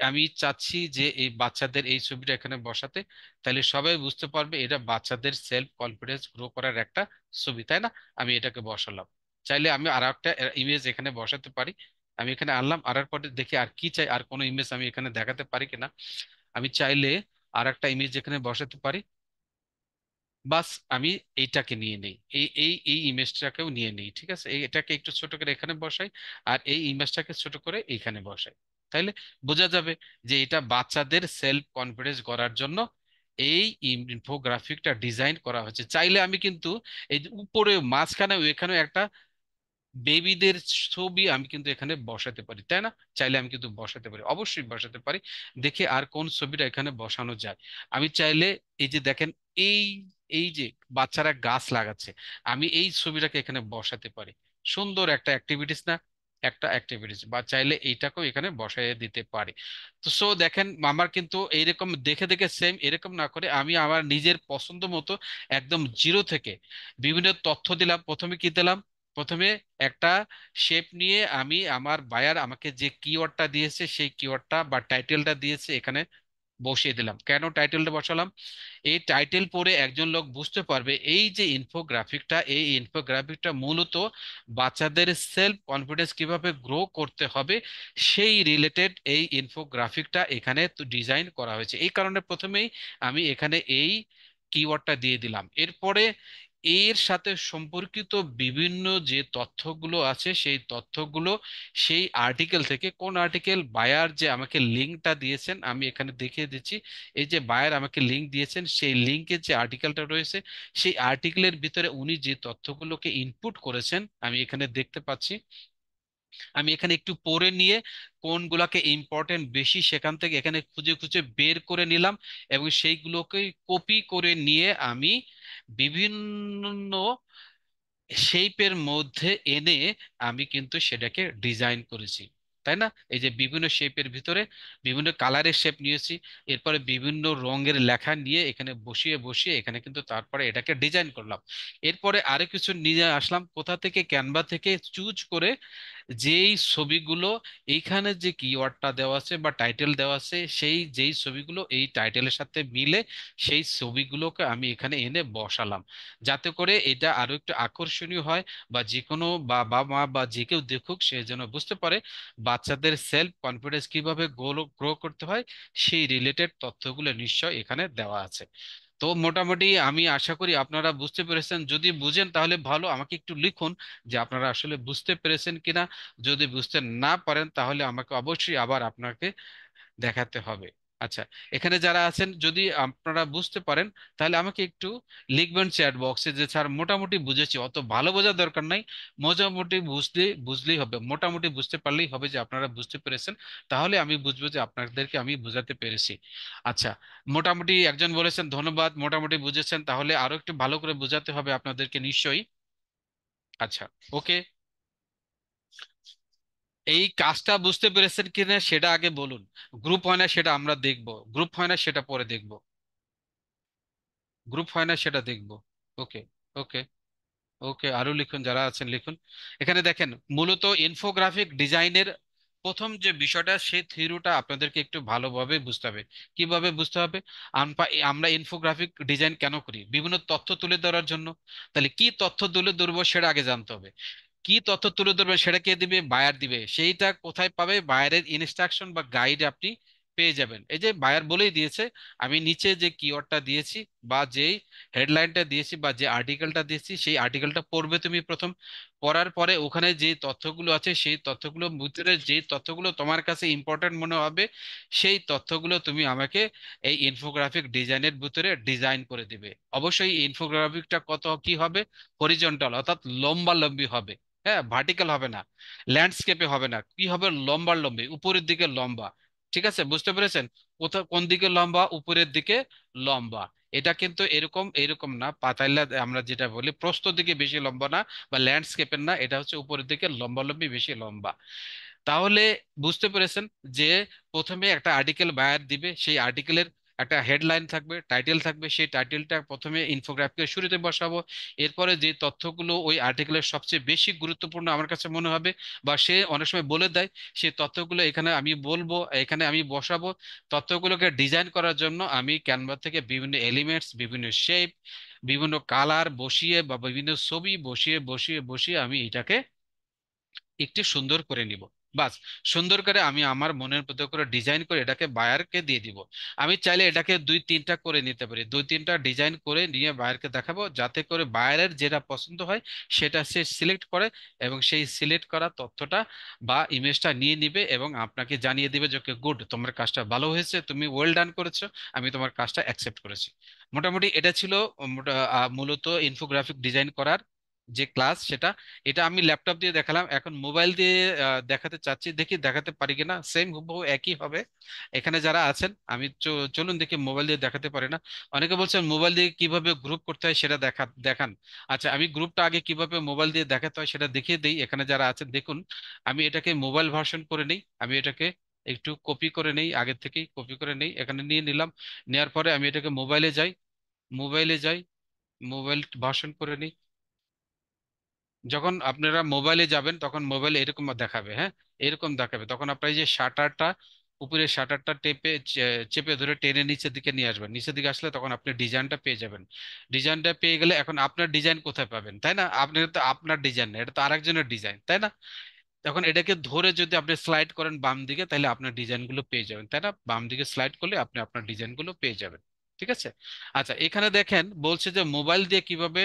আমি চাচ্ছি যে এই বাচ্চাদের এই ছবিটা এখানে বসাতে, তাহলে সবাই বুঝতে পারবে এটা বাচ্চাদের সেলফ কনফিডেন্স গ্রো করার একটা ছবি, তাই না? আমি এটাকে বসালাম। চাইলে আমি আর একটা ইমেজ এখানে বসাতে পারি। আমি এখানে আনলাম, আর পরে দেখি আর কি চাই, আর কোনো ইমেজ আমি এখানে দেখাতে পারি কিনা। আমি চাইলে আর একটা ইমেজ এখানে বসাতে পারি। বাস, আমি এইটাকে নিয়ে নেই, এই এই এই ইমেজটাকেও নিয়ে নেই। ঠিক আছে, এটাকে একটু ছোট করে এখানে বসাই, আর এই ইমেজটাকে ছোট করে এইখানে বসাই। তাইলে বোঝা যাবে যে এটা বাচ্চাদের সেলফ কনফিডেন্স করার জন্য এই ইনফোগ্রাফিকটা ডিজাইন করা হয়েছে। চাইলে আমি কিন্তু এই যে উপরে মাঝখানে এখানে একটা বেবিদের ছবি আমি কিন্তু এখানে বসাতে পারি, তাই না? চাইলে আমি কিন্তু বসাতে পারি, অবশ্যই বসাতে পারি। দেখি আর কোন ছবিটা এখানে বসানো যায়। আমি চাইলে এই যে দেখেন, এই এই যে বাচ্চারা গাছ লাগাচ্ছে, আমি এই ছবিটাকে এখানে বসাতে পারি। সুন্দর একটা অ্যাক্টিভিটিস না? একটা অ্যাক্টিভিটিস, বা চাইলে এইটাকেও এখানে বসায় দিতে পারি। তো সো দেখেন, আমার কিন্তু এইরকম দেখে দেখে সেম এরকম না করে আমি আমার নিজের পছন্দ মতো একদম জিরো থেকে বিভিন্ন তথ্য দিলাম। প্রথমে কি দিলাম? প্রথমে একটা শেপ নিয়ে আমি আমার বায়ার আমাকে যে কিওয়ার্ডটা দিয়েছে সেই কিওয়ার্ডটা বা টাইটেলটা দিয়েছে এখানে বসিয়ে দিলাম। কেন টাইটেলটা বসালাম? এই টাইটেল পড়ে একজন লোক বুঝতে পারবে এই যে ইনফোগ্রাফিকটা, এই ইনফোগ্রাফিকটা মূলত বাচ্চাদের সেলফ কনফিডেন্স কিভাবে গ্রো করতে হবে সেই রিলেটেড এই ইনফোগ্রাফিকটা এখানে তো ডিজাইন করা হয়েছে। এই কারণে প্রথমেই আমি এখানে এই কিওয়ার্ডটা দিয়ে দিলাম। এরপরে এর সাথে সম্পর্কিত বিভিন্ন যে তথ্যগুলো আছে সেই তথ্যগুলো সেই আর্টিকেল থেকে, কোন আর্টিকেল, বায়ার যে আমাকে লিঙ্কটা দিয়েছেন আমি এখানে দেখিয়ে দিচ্ছি। এই যে বায়ার আমাকে লিঙ্ক দিয়েছেন, সেই লিঙ্কের যে আর্টিকেলটা রয়েছে সেই আর্টিকেলের ভিতরে উনি যে তথ্যগুলোকে ইনপুট করেছেন আমি এখানে দেখতে পাচ্ছি। আমি এখানে একটু পড়ে নিয়ে কোনগুলোকে ইম্পর্টেন্ট বেশি সেখান থেকে এখানে খুঁজে খুঁজে বের করে নিলাম, এবং সেইগুলোকে কপি করে নিয়ে আমি বিভিন্ন শেপের মধ্যে এনে আমি কিন্তু সেটাকে ডিজাইন করেছি, তাই না? এই যে বিভিন্ন শেপের ভিতরে বিভিন্ন কালারের শেপ নিয়েছি, এরপরে বিভিন্ন রঙের লেখা নিয়ে এখানে বসিয়ে বসিয়ে এখানে কিন্তু তারপরে এটাকে ডিজাইন করলাম। এরপরে আরো কিছু নিয়ে আসলাম কোথা থেকে, ক্যানভা থেকে চুজ করে যেই ছবিগুলো এইখানে যে কিওয়ার্ডটা দেওয়া আছে বা টাইটেল দেওয়া আছে সেই যেই ছবিগুলো এই টাইটেলের সাথে মিলে সেই ছবিগুলোকে আমি এখানে এনে বসালাম, যাতে করে এটা আরো একটু আকর্ষণীয় হয়, বা যে কোনো বাবা মা বা যে কেউ দেখুক সে যেন বুঝতে পারে বাচ্চাদের সেলফ কনফিডেন্স কিভাবে গ্রো করতে হয় সেই রিলেটেড তথ্যগুলো নিশ্চয় এখানে দেওয়া আছে। তো মোটামুটি আমি আশা করি আপনারা বুঝতে পেরেছেন। যদি বুঝেন তাহলে ভালো, আমাকে একটু লিখুন যে আপনারা আসলে বুঝতে পেরেছেন কিনা। যদি বুঝতে না পারেন তাহলে আমাকে অবশ্যই আবার আপনাকে দেখাতে হবে। আচ্ছা, এখানে যারা আছেন যদি আপনারা বুঝতে পারেন তাহলে আমাকে একটু লিখবেন চ্যাট বক্সে যে স্যার মোটামুটি বুঝেছি, অত ভালো বোঝার দরকার নাই, মোটামুটি বুঝলেই হবে, মোটামুটি বুঝতে পারলেই হবে যে আপনারা বুঝতে পেরেছেন। তাহলে আমি বুঝবো যে আপনাদেরকে আমি বোঝাতে পেরেছি। আচ্ছা, মোটামুটি একজন বলেছেন ধন্যবাদ, মোটামুটি বুঝেছেন, তাহলে আরো একটু ভালো করে বোঝাতে হবে আপনাদেরকে নিশ্চয়ই। আচ্ছা, ওকে। এই কাজটা বুঝতে পেরেছেন কিনা সেটা আগে বলুন। গ্রুপ হয় না সেটা আমরা দেখব, গ্রুপ হয় না সেটা পরে দেখব, গ্রুপ হয় না সেটা দেখব। ওকে, ওকে, ওকে, আরো লিখুন, যারা আছেন লিখুন। এখানে দেখেন, মূলত ইনফোগ্রাফিক ডিজাইনের প্রথম যে বিষয়টা সেই থিওরিটা আপনাদেরকে একটু ভালোভাবে বুঝতে হবে। কিভাবে বুঝতে হবে? আমরা ইনফোগ্রাফিক ডিজাইন কেন করি? বিভিন্ন তথ্য তুলে ধরার জন্য। তাহলে কি তথ্য তুলে ধরবো সেটা আগে জানতে হবে। কি তথ্য তুলে ধরবেন সেটা কে দিবে? বায়ার দিবে। সেইটা কোথায় পাবে? বায়ারের ইনস্ট্রাকশন বা গাইড আপনি পেয়ে যাবেন। এই যে বায়ার বলেই দিয়েছে, আমি নিচে যে কিওয়ার্ডটা দিয়েছি বা যেই হেডলাইনটা দিয়েছি বা যে আর্টিকেলটা দিয়েছি সেই আর্টিকেলটা পড়বে তুমি প্রথম। পড়ার পরে ওখানে যে তথ্যগুলো আছে সেই তথ্যগুলো ভিতরে যে তথ্যগুলো তোমার কাছে ইম্পর্টেন্ট মনে হবে সেই তথ্যগুলো তুমি আমাকে এই ইনফোগ্রাফিক ডিজাইনের ভিতরে ডিজাইন করে দিবে। অবশ্যই ইনফোগ্রাফিকটা কত কি হবে? হরিজন্টাল, অর্থাৎ লম্বা লম্বি হবে। হ্যাঁ, ভার্টিক্যাল হবে না, ল্যান্ডস্কেপে হবে না, কি হবে? লম্বা লম্বি, উপরের দিকে লম্বা। ঠিক আছে, বুঝতে পেরেছেন? কোথাও কোন দিকে লম্বা? উপরের দিকে লম্বা। এটা কিন্তু এরকম এরকম না, পাতাইলা আমরা যেটা বলি প্রস্থ দিকে বেশি লম্বা না, বা ল্যান্ডস্কেপের না, এটা হচ্ছে উপরের দিকে লম্বা লম্বি বেশি লম্বা। তাহলে বুঝতে পেরেছেন যে প্রথমে একটা আর্টিকেল বায়ার দিবে, সেই আর্টিকেলের একটা হেডলাইন থাকবে, টাইটেল থাকবে, সেই টাইটেলটা প্রথমে ইনফোগ্রাফিকের শুরুতে বসাবো। এরপরে যে তথ্যগুলো ওই আর্টিকেলের সবচেয়ে বেশি গুরুত্বপূর্ণ আমার কাছে মনে হবে বা সে অনেক সময় বলে দেয়, সেই তথ্যগুলো এখানে আমি বলবো, এখানে আমি বসাবো। তথ্যগুলোকে ডিজাইন করার জন্য আমি ক্যানভা থেকে বিভিন্ন এলিমেন্টস, বিভিন্ন শেপ, বিভিন্ন কালার বসিয়ে বা বিভিন্ন ছবি বসিয়ে বসিয়ে বসিয়ে আমি এটাকে একটু সুন্দর করে নিব। বাস, সুন্দর করে আমি আমার মনের মতো করে ডিজাইন করে এটাকে বায়ারকে দিয়ে দিব। আমি চাইলে এটাকে দুই তিনটা করে নিতে পারি, দুই তিনটা ডিজাইন করে নিয়ে বায়ারকে দেখাবো, যাতে করে বায়ারের যেটা পছন্দ হয় সেটা সে সিলেক্ট করে, এবং সেই সিলেক্ট করা তথ্যটা বা ইমেজটা নিয়ে নিবে এবং আপনাকে জানিয়ে দিবে যে গুড, তোমার কাজটা ভালো হয়েছে, তুমি ওয়েল ডান করেছো, আমি তোমার কাজটা অ্যাকসেপ্ট করেছি। মোটামুটি এটা ছিল মূলত ইনফোগ্রাফিক ডিজাইন করার যে ক্লাস সেটা, এটা আমি ল্যাপটপ দিয়ে দেখালাম, এখন মোবাইল দিয়ে দেখাতে চাচ্ছি, দেখি দেখাতে পারি কিনা। সেম হুবহু একই হবে। এখানে যারা আছেন, আমি চলুন দেখি মোবাইল দিয়ে দেখাতে পারি না। অনেকে বলছেন মোবাইল দিয়ে কিভাবে গ্রুপ করতে হয় সেটা দেখান। আচ্ছা, আমি গ্রুপটা আগে কিভাবে মোবাইল দিয়ে দেখাতে হয় সেটা দেখিয়ে দিই। এখানে যারা আছেন দেখুন, আমি এটাকে মোবাইল ভার্সন করে নিই। আমি এটাকে একটু কপি করে নেই, আগের থেকেই কপি করে নেই, এখানে নিয়ে নিলাম। নেওয়ার পরে আমি এটাকে মোবাইলে যাই, মোবাইল ভার্সন করে নিই। যখন আপনারা মোবাইলে যাবেন তখন মোবাইলে এরকম দেখাবে, হ্যাঁ, এরকম দেখাবে। তখন আপনার এই যে শাটারটা, উপরে শাটারটা চেপে ধরে টেনে নিচের দিকে নিয়ে আসবেন। নিচের দিকে আসলে তখন আপনি ডিজাইনটা পেয়ে যাবেন। ডিজাইনটা পেয়ে গেলে এখন আপনার ডিজাইন কোথায় পাবেন, তাই না? আপনি তো, আপনার ডিজাইন না, এটা তো আরেকজনের ডিজাইন, তাই না? তখন এটাকে ধরে যদি আপনি স্লাইড করেন বাম দিকে, তাহলে আপনার ডিজাইনগুলো পেয়ে যাবেন, তাই না? বাম দিকে স্লাইড করলে আপনি আপনার ডিজাইনগুলো পেয়ে যাবেন। ঠিক আছে। আচ্ছা, এখানে দেখেন বলছে যে মোবাইল দিয়ে কিভাবে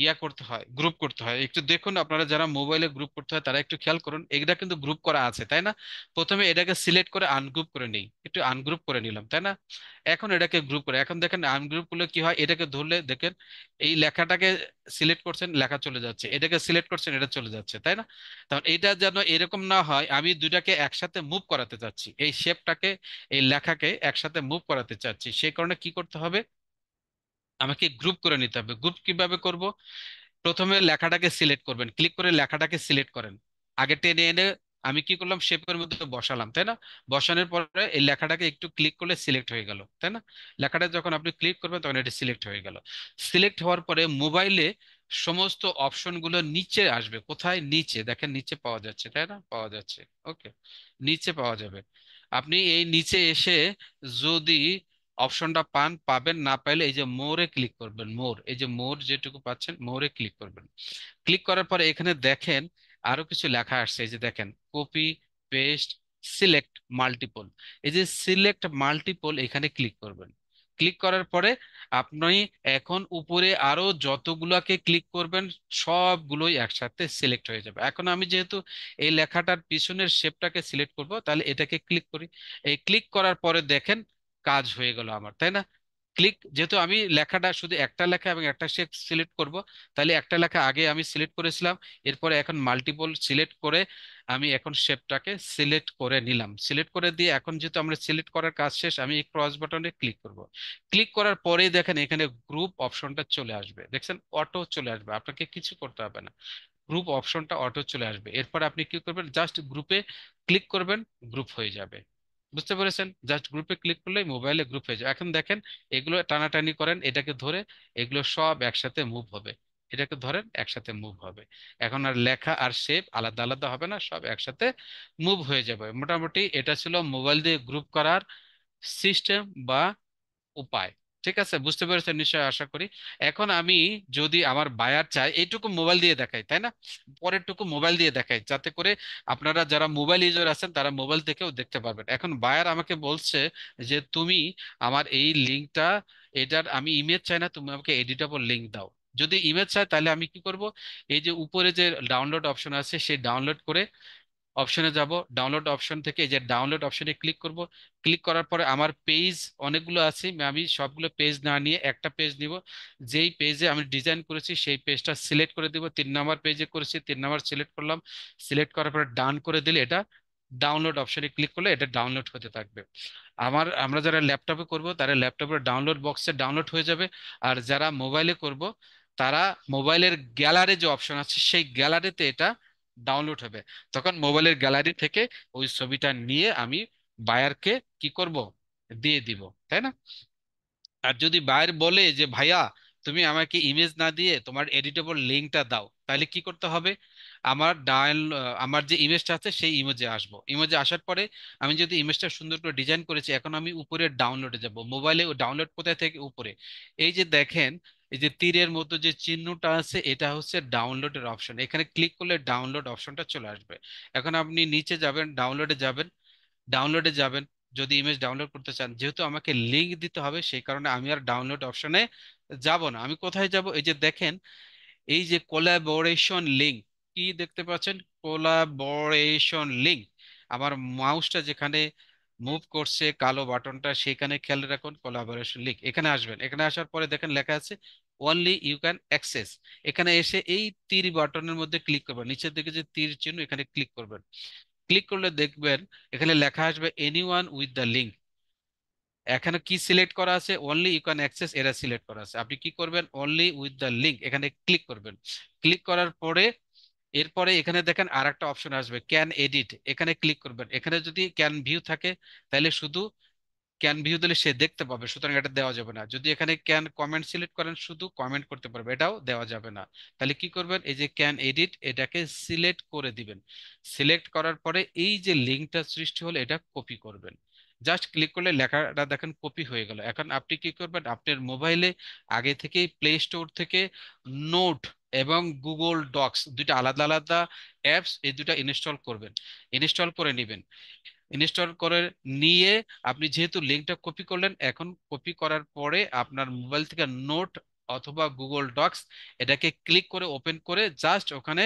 ইয়া করতে হয়, গ্রুপ করতে হয়। একটু দেখুন, আপনারা যারা মোবাইলে গ্রুপ করতে হয় তারা একটু খেয়াল করুন, এটা কিন্তু গ্রুপ করা আছে, তাই না? প্রথমে এটাকে সিলেক্ট করে আনগ্রুপ করে নেই, একটু আনগ্রুপ করে নিলাম, তাই না? এখন এটাকে গ্রুপ করে, এখন দেখেন আনগ্রুপ করলে কি হয়, এটাকে ধরলে দেখেন এই লেখাটাকে সিলেক্ট করছেন, লেখা চলে যাচ্ছে, এটাকে সিলেক্ট করছেন, এটা চলে যাচ্ছে, তাই না? তখন এটা যেন এরকম না হয়, আমি দুইটাকে একসাথে মুভ করাতে চাচ্ছি, এই শেপটাকে, এই লেখাকে একসাথে মুভ করাতে চাচ্ছি, সেই কারণে কি করতে হবে, আমাকে গ্রুপ করে নিতে হবে। গ্রুপ কিভাবে করব? প্রথমে লেখাটাকে সিলেক্ট করবেন, ক্লিক করে লেখাটাকে সিলেক্ট করেন, আগে টেনে এনে আমি কি করলাম, শেপের মধ্যে বসালাম, তাই না? বসানোর পরে এই লেখাটাকে একটু ক্লিক করলে সিলেক্ট হয়ে গেল, তাই না? লেখাটা যখন আপনি ক্লিক করবেন তখন এটা সিলেক্ট হয়ে গেল। সিলেক্ট হওয়ার পরে মোবাইলে সমস্ত অপশনগুলো নিচে আসবে। কোথায়? নিচে দেখেন, নিচে পাওয়া যাচ্ছে, তাই না? পাওয়া যাচ্ছে। ওকে, নিচে পাওয়া যাবে। আপনি এই নিচে এসে যদি অপশনটা পাবেন, না পাইলে এই যে মোরে ক্লিক করবেন, মোর, এই যে মোর যেটুকু পাচ্ছেন মোরে ক্লিক করবেন। ক্লিক করার পরে এখানে দেখেন আরো কিছু লেখা আসছে, এই যে দেখেন কপি, পেস্ট, সিলেক্ট মাল্টিপল। এই যে সিলেক্ট মাল্টিপল, এখানে ক্লিক করবেন। ক্লিক করার পরে আপনি এখন উপরে আরো যতগুলাকে ক্লিক করবেন সবগুলোই একসাথে সিলেক্ট হয়ে যাবে। এখন আমি যেহেতু এই লেখাটার পিছনের শেপটাকে সিলেক্ট করব, তাহলে এটাকে ক্লিক করি। এই ক্লিক করার পরে দেখেন কাজ হয়ে গেল আমার, তাই না? ক্লিক, যেহেতু আমি লেখাটা শুধু একটা লেখা এবং একটা শেপ সিলেক্ট করব, তাহলে একটা লেখা আগে আমি সিলেক্ট করেছিলাম, এরপরে এখন মাল্টিপল সিলেক্ট করে আমি এখন শেপটাকে সিলেক্ট করে নিলাম। সিলেক্ট করে দিয়ে এখন যেহেতু আমরা সিলেক্ট করার কাজ শেষ, আমি এই ক্রস বাটনে ক্লিক করব। ক্লিক করার পরেই দেখেন এখানে গ্রুপ অপশনটা চলে আসবে, দেখছেন অটো চলে আসবে, আপনাকে কিছু করতে হবে না। গ্রুপ অপশনটা অটো চলে আসবে। এরপর আপনি কি করবেন, জাস্ট গ্রুপে ক্লিক করবেন, গ্রুপ হয়ে যাবে। বুঝতে পেরেছেন? জাস্ট গ্রুপে ক্লিক করলেই মোবাইলে গ্রুপ হয়ে যাবে। এখন দেখেন এগুলো টানাটানি করেন, এটাকে ধরে এগুলো সব একসাথে মুভ হবে। এটাকে ধরেন একসাথে মুভ হবে। এখন আর লেখা আর শেপ আলাদা আলাদা হবে না, সব একসাথে মুভ হয়ে যাবে। মোটামুটি এটা ছিল মোবাইল দিয়ে গ্রুপ করার সিস্টেম বা উপায়। ঠিক আছে, বুঝতে পেরেছেন নিশ্চয়ই, আশা করি। এখন আমি যদি আমার বায়ার চাই, এইটুকু মোবাইল দিয়ে দেখাই, তাই না? পরেরটুকু মোবাইল দিয়ে দেখাই, যাতে করে আপনারা যারা মোবাইল ইউজার আছেন তারা মোবাইল থেকেও দেখতে পারবেন। এখন বায়ার আমাকে বলছে যে তুমি আমার এই লিঙ্কটা, এটার আমি ইমেজ চাই না, তুমি আমাকে এডিটেবল লিঙ্ক দাও। যদি ইমেজ চাই তাহলে আমি কি করব, এই যে উপরে যে ডাউনলোড অপশন আছে সেই ডাউনলোড করে অপশনে যাব, ডাউনলোড অপশন থেকে এই যে ডাউনলোড অপশনে ক্লিক করব। ক্লিক করার পরে আমার পেজ অনেকগুলো আছে, আমি সবগুলো পেজ না নিয়ে একটা পেজ নিব। যেই পেজে আমি ডিজাইন করেছি সেই পেজটা সিলেক্ট করে দিব। 3 নম্বর পেজে করেছি, 3 নম্বর সিলেক্ট করলাম। সিলেক্ট করার পরে ডান করে দিলে এটা ডাউনলোড অপশনে ক্লিক করলে এটা ডাউনলোড হতে থাকবে। আমরা যারা ল্যাপটপে করব তারা ল্যাপটপের ডাউনলোড বক্সে ডাউনলোড হয়ে যাবে। আর যারা মোবাইলে করব তারা মোবাইলের গ্যালারি যে অপশন আছে সেই গ্যালারিতে এটা ডাউনলোড হবে। তখন মোবাইলের গ্যালারি থেকে ওই ছবিটা নিয়ে আমি বায়ারকে কি করব, দিয়ে দিব, তাই না? আর যদি বায়ার বলে যে ভাইয়া তুমি আমাকে ইমেজ না দিয়ে তোমার এডিটেবল লিঙ্কটা দাও, তাহলে কি করতে হবে, আমার যে ইমেজটা আছে সেই ইমেজে আসবো। ইমেজে আসার পরে আমি যদি ইমেজটা সুন্দর করে ডিজাইন করেছি, এখন আমি উপরে ডাউনলোডে যাব। মোবাইলে ডাউনলোড কোথায় থেকে, উপরে। এই যে দেখেন এই যে তীরের মতো যে চিহ্নটা আছে এটা হচ্ছে ডাউনলোডের অপশন, এখানে ক্লিক করলে ডাউনলোড অপশনটা চলে আসবে। এখন আপনি নিচে যাবেন, ডাউনলোডে যাবেন, ডাউনলোডে যাবেন। যদি ইমেজ ডাউনলোড করতে চান, যেহেতু আমাকে লিংক দিতে হবে সেই কারণে আমি আর ডাউনলোড অপশনে যাব না। আমি কোথায় যাব, এই যে দেখেন এই যে কোলাবোরেশন লিংক, কি দেখতে পাচ্ছেন, কোলাবোরেশন লিংক। আমার মাউসটা যেখানে মুভ করছে কালো বাটনটা, সেখানে খেয়াল রাখুন কোলাবোরেশন লিংক, এখানে আসবেন। এখানে আসার পরে দেখেন লেখা আছে অনলি ইউ ক্যান অ্যাক্সেস। এখানে এসে এই তীর বাটনের মধ্যে ক্লিক করবেন, নিচের দিকে যে তীর চিহ্ন এখানে ক্লিক করবেন। ক্লিক করলে দেখবেন এখানে লেখা আসবে এনিওয়ান উইথ দ্য লিঙ্ক। এখানে কি সিলেক্ট করা আছে? অনলি ইউ ক্যান অ্যাক্সেস, এরা সিলেক্ট করা আছে। আপনি কি করবেন? অনলি উইথ দ্য লিঙ্ক এখানে ক্লিক করবেন। ক্লিক করার পরে এরপরে এখানে দেখেন আর একটা অপশন আসবে ক্যান এডিট, এখানে ক্লিক করবেন। এখানে যদি ক্যান ভিউ থাকে তাহলে শুধু ক্যান ভিউ দিলে সে দেখতে পাবে, সুতরাং এটা দেওয়া যাবে না। যদি এখানে ক্যান কমেন্ট সিলেক্ট করেন শুধু কমেন্ট করতে পারবে, এটাও দেওয়া যাবে না। তাহলে কি করবেন? এই যে ক্যান এডিট এটাকে সিলেক্ট করে দিবেন। সিলেক্ট করার পরে এই যে লিঙ্কটা সৃষ্টি হলো এটা কপি করবেন। জাস্ট ক্লিক করলে লেখাটা দেখেন কপি হয়ে গেল। এখন আপনি কি করবেন? আপনার মোবাইলে আগে থেকেই প্লে স্টোর থেকে নোট এবং গুগল ডক্স, দুইটা আলাদা আলাদা অ্যাপস, এই দুটা ইনস্টল করবেন। ইনস্টল করে নেবেন। ইনস্টল করে নিয়ে আপনি যেহেতু লিঙ্কটা কপি করলেন, এখন কপি করার পরে আপনার মোবাইল থেকে নোট অথবা গুগল ডক্স এটাকে ক্লিক করে ওপেন করে জাস্ট ওখানে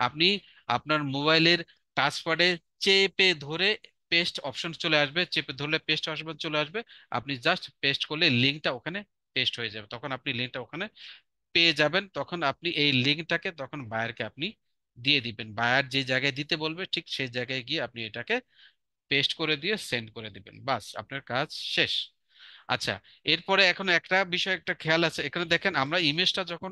আপনি আপনার মোবাইলের টাচপ্যাডে চেপে ধরে পেস্ট অপশন চলে আসবে, চেপে ধরলে পেস্ট অপশন চলে আসবে। আপনি জাস্ট পেস্ট করলে লিঙ্কটা ওখানে পেস্ট হয়ে যাবে, তখন আপনি লিঙ্কটা ওখানে পেয়ে যাবেন। তখন আপনি এই লিঙ্কটাকে তখন বায়ারকে আপনি দিয়ে দিবেন। বায়ার যে জায়গায় দিতে বলবে ঠিক সেই জায়গায় গিয়ে আপনি এটাকে পেস্ট করে দিয়ে সেন্ড করে দিবেন, বাস আপনার কাজ শেষ। আচ্ছা, এরপরে এখন একটা বিষয় একটা খেয়াল আছে, এখানে দেখেন আমরা ইমেজটা যখন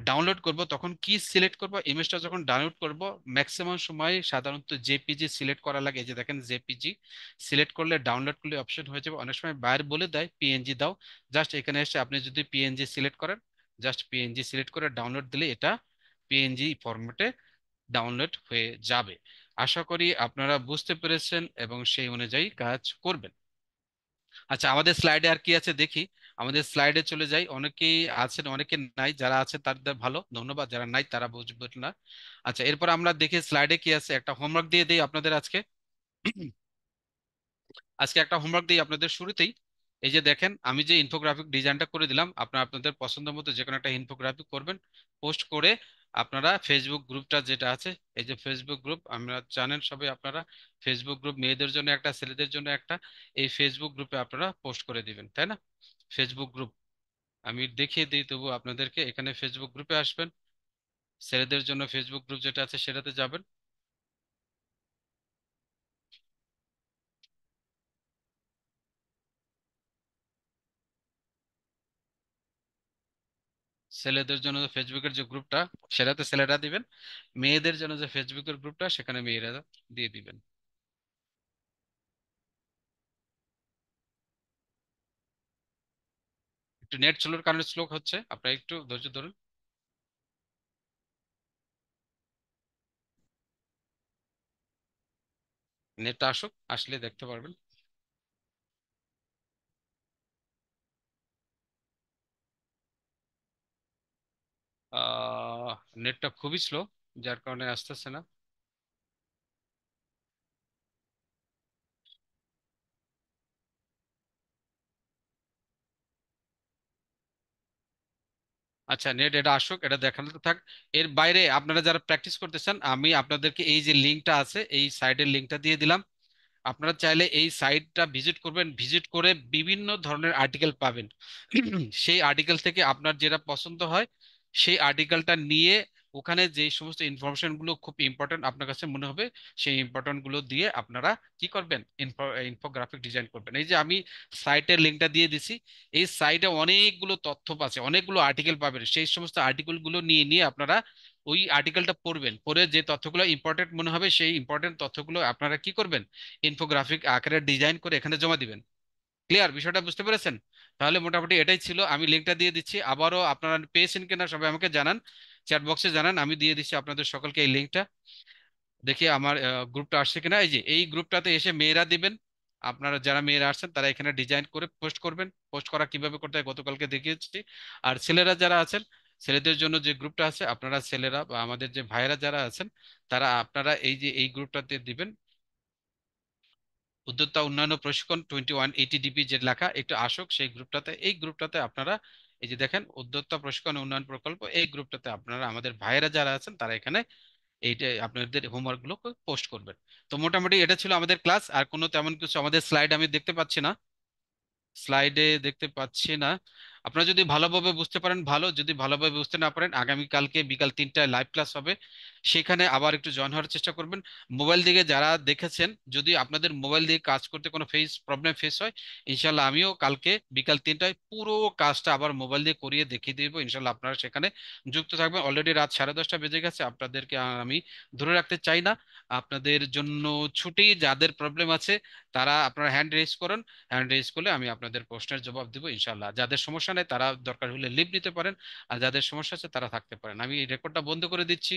ডাউনলোড করব তখন কি সিলেক্ট করব? ইমেজটা যখন ডাউনলোড করব ম্যাক্সিমাম সময় সাধারণত জেপিজি সিলেক্ট করা লাগে। এই যে দেখেন জেপিজি সিলেক্ট করলে ডাউনলোড করলে অপশন হয়ে যাবে। অনেক সময় বাইরে বলে দেয় পিএনজি দাও, জাস্ট এখানে এসে আপনি যদি পিএনজি সিলেক্ট করেন, জাস্ট পিএনজি সিলেক্ট করে ডাউনলোড দিলে এটা পিএনজি ফরম্যাটে ডাউনলোড হয়ে যাবে। আশা করি আপনারা বুঝতে পেরেছেন এবং সেই অনুযায়ী কাজ করবেন। আচ্ছা, আমাদের স্লাইডে আর কি আছে দেখি। আমাদের স্লাইডে চলে যাই। অনেকেই আছেন, অনেকে নাই, যারা আছে তাদের ভালো, ধন্যবাদ। যারা নাই তারা বুঝবেন না। আচ্ছা, এরপর আমরা দেখি স্লাইডে কি আছে। একটা হোমওয়ার্ক দিয়ে দিই আপনাদের আজকে। আজকে একটা হোমওয়ার্ক দিই আপনাদের শুরুতেই। এই যে দেখেন আমি যে ইনফোগ্রাফিক ডিজাইনটা করে দিলাম, আপনারা আপনাদের পছন্দ মতো যে কোনো একটা ইনফোগ্রাফিক করবেন, পোস্ট করে আপনারা ফেসবুক গ্রুপটা যেটা আছে, এই যে ফেসবুক গ্রুপ আমরা জানেন সবাই আপনারা, ফেসবুক গ্রুপ মেয়েদের জন্য একটা, ছেলেদের জন্য একটা, এই ফেসবুক গ্রুপে আপনারা পোস্ট করে দিবেন, তাই না? ফেসবুক গ্রুপ আমি দেখিয়ে দিই তবু আপনাদেরকে। এখানে ফেসবুক গ্রুপে আসবেন, ছেলেদের জন্য ফেসবুক গ্রুপ যেটা আছে সেটাতে যাবেন। ছেলেদের জন্য যে ফেসবুকের যে গ্রুপটা সেটাতে ছেলেরা দিবেন, মেয়েদের জন্য যে ফেসবুকের গ্রুপটা সেখানে মেয়েরা দিয়ে দিবেন। একটু নেট স্লোর কারণে স্লো হচ্ছে, আপনারা একটু ধৈর্য ধরুন। নেটটা আসুক, আসলে দেখতে পারবেন। নেটটা খুবই স্লো, যার কারণে আসতেছে না। আচ্ছা, নেট এটা আসুক, এটা দেখানো থাক। এর বাইরে আপনারা যারা প্র্যাকটিস করতেছেন, আমি আপনাদেরকে এই যে লিঙ্কটা আছে এই সাইডের লিঙ্কটা দিয়ে দিলাম। আপনারা চাইলে এই সাইটটা ভিজিট করবেন, ভিজিট করে বিভিন্ন ধরনের আর্টিকেল পাবেন। সেই আর্টিকেল থেকে আপনার যেটা পছন্দ হয় সেই আর্টিকেলটা নিয়ে ওখানে যে সমস্ত ইনফরমেশন গুলো খুব ইম্পর্টেন্ট আপনার কাছে মনে হবে সেই ইম্পর্টেন্ট গুলো দিয়ে আপনারা কি করবেন? ইনফোগ্রাফিক ডিজাইন করবেন। এই যে আমি সাইটের লিঙ্কটা দিয়ে দিছি, এই সাইটে অনেকগুলো তথ্য আছে, অনেকগুলো আর্টিকেল পাবেন। সেই সমস্ত আর্টিকেল গুলো নিয়ে নিয়ে আপনারা ওই আর্টিকেলটা পড়বেন, পড়ে যে তথ্যগুলো ইম্পর্টেন্ট মনে হবে সেই ইম্পর্টেন্ট তথ্যগুলো আপনারা কি করবেন? ইনফোগ্রাফিক আকারে ডিজাইন করে এখানে জমা দিবেন। ক্লিয়ার? বিষয়টা বুঝতে পেরেছেন? তাহলে মোটামুটি এটাই ছিল। আমি লিঙ্কটা দিয়ে দিচ্ছি, আবারও আপনারা পেয়েছেন কিনা সবাই আমাকে জানান, চ্যাট বক্সে জানান। আমি দিয়ে দিচ্ছি আপনাদের সকলকে এই লিঙ্কটা। দেখি আমার গ্রুপটা আসছে কিনা। এই যে এই গ্রুপটাতে এসে মেয়েরা দিবেন। আপনারা যারা মেয়েরা আসছেন তারা এখানে ডিজাইন করে পোস্ট করবেন। পোস্ট করা কিভাবে করতে হয় গতকালকে দেখিয়েছি। আর ছেলেরা যারা আছেন, ছেলেদের জন্য যে গ্রুপটা আছে, আপনারা ছেলেরা বা আমাদের যে ভাইয়েরা যারা আছেন তারা আপনারা এই যে এই গ্রুপটাতে দিবেন, উদ্যোক্তা উন্নয়ন ও প্রশিক্ষণ 2180 ডিপি যে লেখা, একটু আসুক সেই গ্রুপটাতে। এই গ্রুপটাতে আপনারা এই যে দেখেন উদ্যোক্তা প্রশিক্ষণ ও উন্নয়ন প্রকল্প, এই গ্রুপটাতে আপনারা আমাদের ভাইয়েরা যারা আছেন তারা এখানে এইটা আপনাদের হোমওয়ার্ক গুলো পোস্ট করবেন। তো মোটামুটি এটা ছিল আমাদের ক্লাস। আর কোনো তেমন কিছু আমাদের স্লাইড আমি দেখতে পাচ্ছি না, স্লাইডে দেখতে পাচ্ছি না। আপনারা যদি ভালোভাবে বুঝতে পারেন ভালো, যদি ভালোভাবে বুঝতে না পারেন আগামীকালকে বিকাল 3টায় লাইভ ক্লাস হবে, সেখানে আবার একটু জয়েন হওয়ার চেষ্টা করবেন। মোবাইল দিকে যারা দেখেছেন, যদি আপনাদের মোবাইল দিয়ে কাজ করতে কোনো প্রবলেম ফেস হয়, ইনশাল্লাহ আমিও কালকে বিকাল 3টায় পুরো কাজটা আবার মোবাইল দিয়ে করিয়ে দেখিয়ে দিব। ইনশাল্লাহ আপনারা সেখানে যুক্ত থাকবেন। অলরেডি রাত 10:30 বেজে গেছে, আপনাদেরকে আর আমি ধরে রাখতে চাই না। আপনাদের জন্য ছুটি, যাদের প্রবলেম আছে তারা আপনারা হ্যান্ড রেজ করুন। হ্যান্ড রেজ করলে আমি আপনাদের প্রশ্নের জবাব দিব ইনশাল্লাহ। যাদের সমস্যা নেই তারা দরকার হলে লিভ নিতে পারেন, আর যাদের সমস্যা আছে তারা থাকতে পারেন। আমি এই রেকর্ডটা বন্ধ করে দিচ্ছি।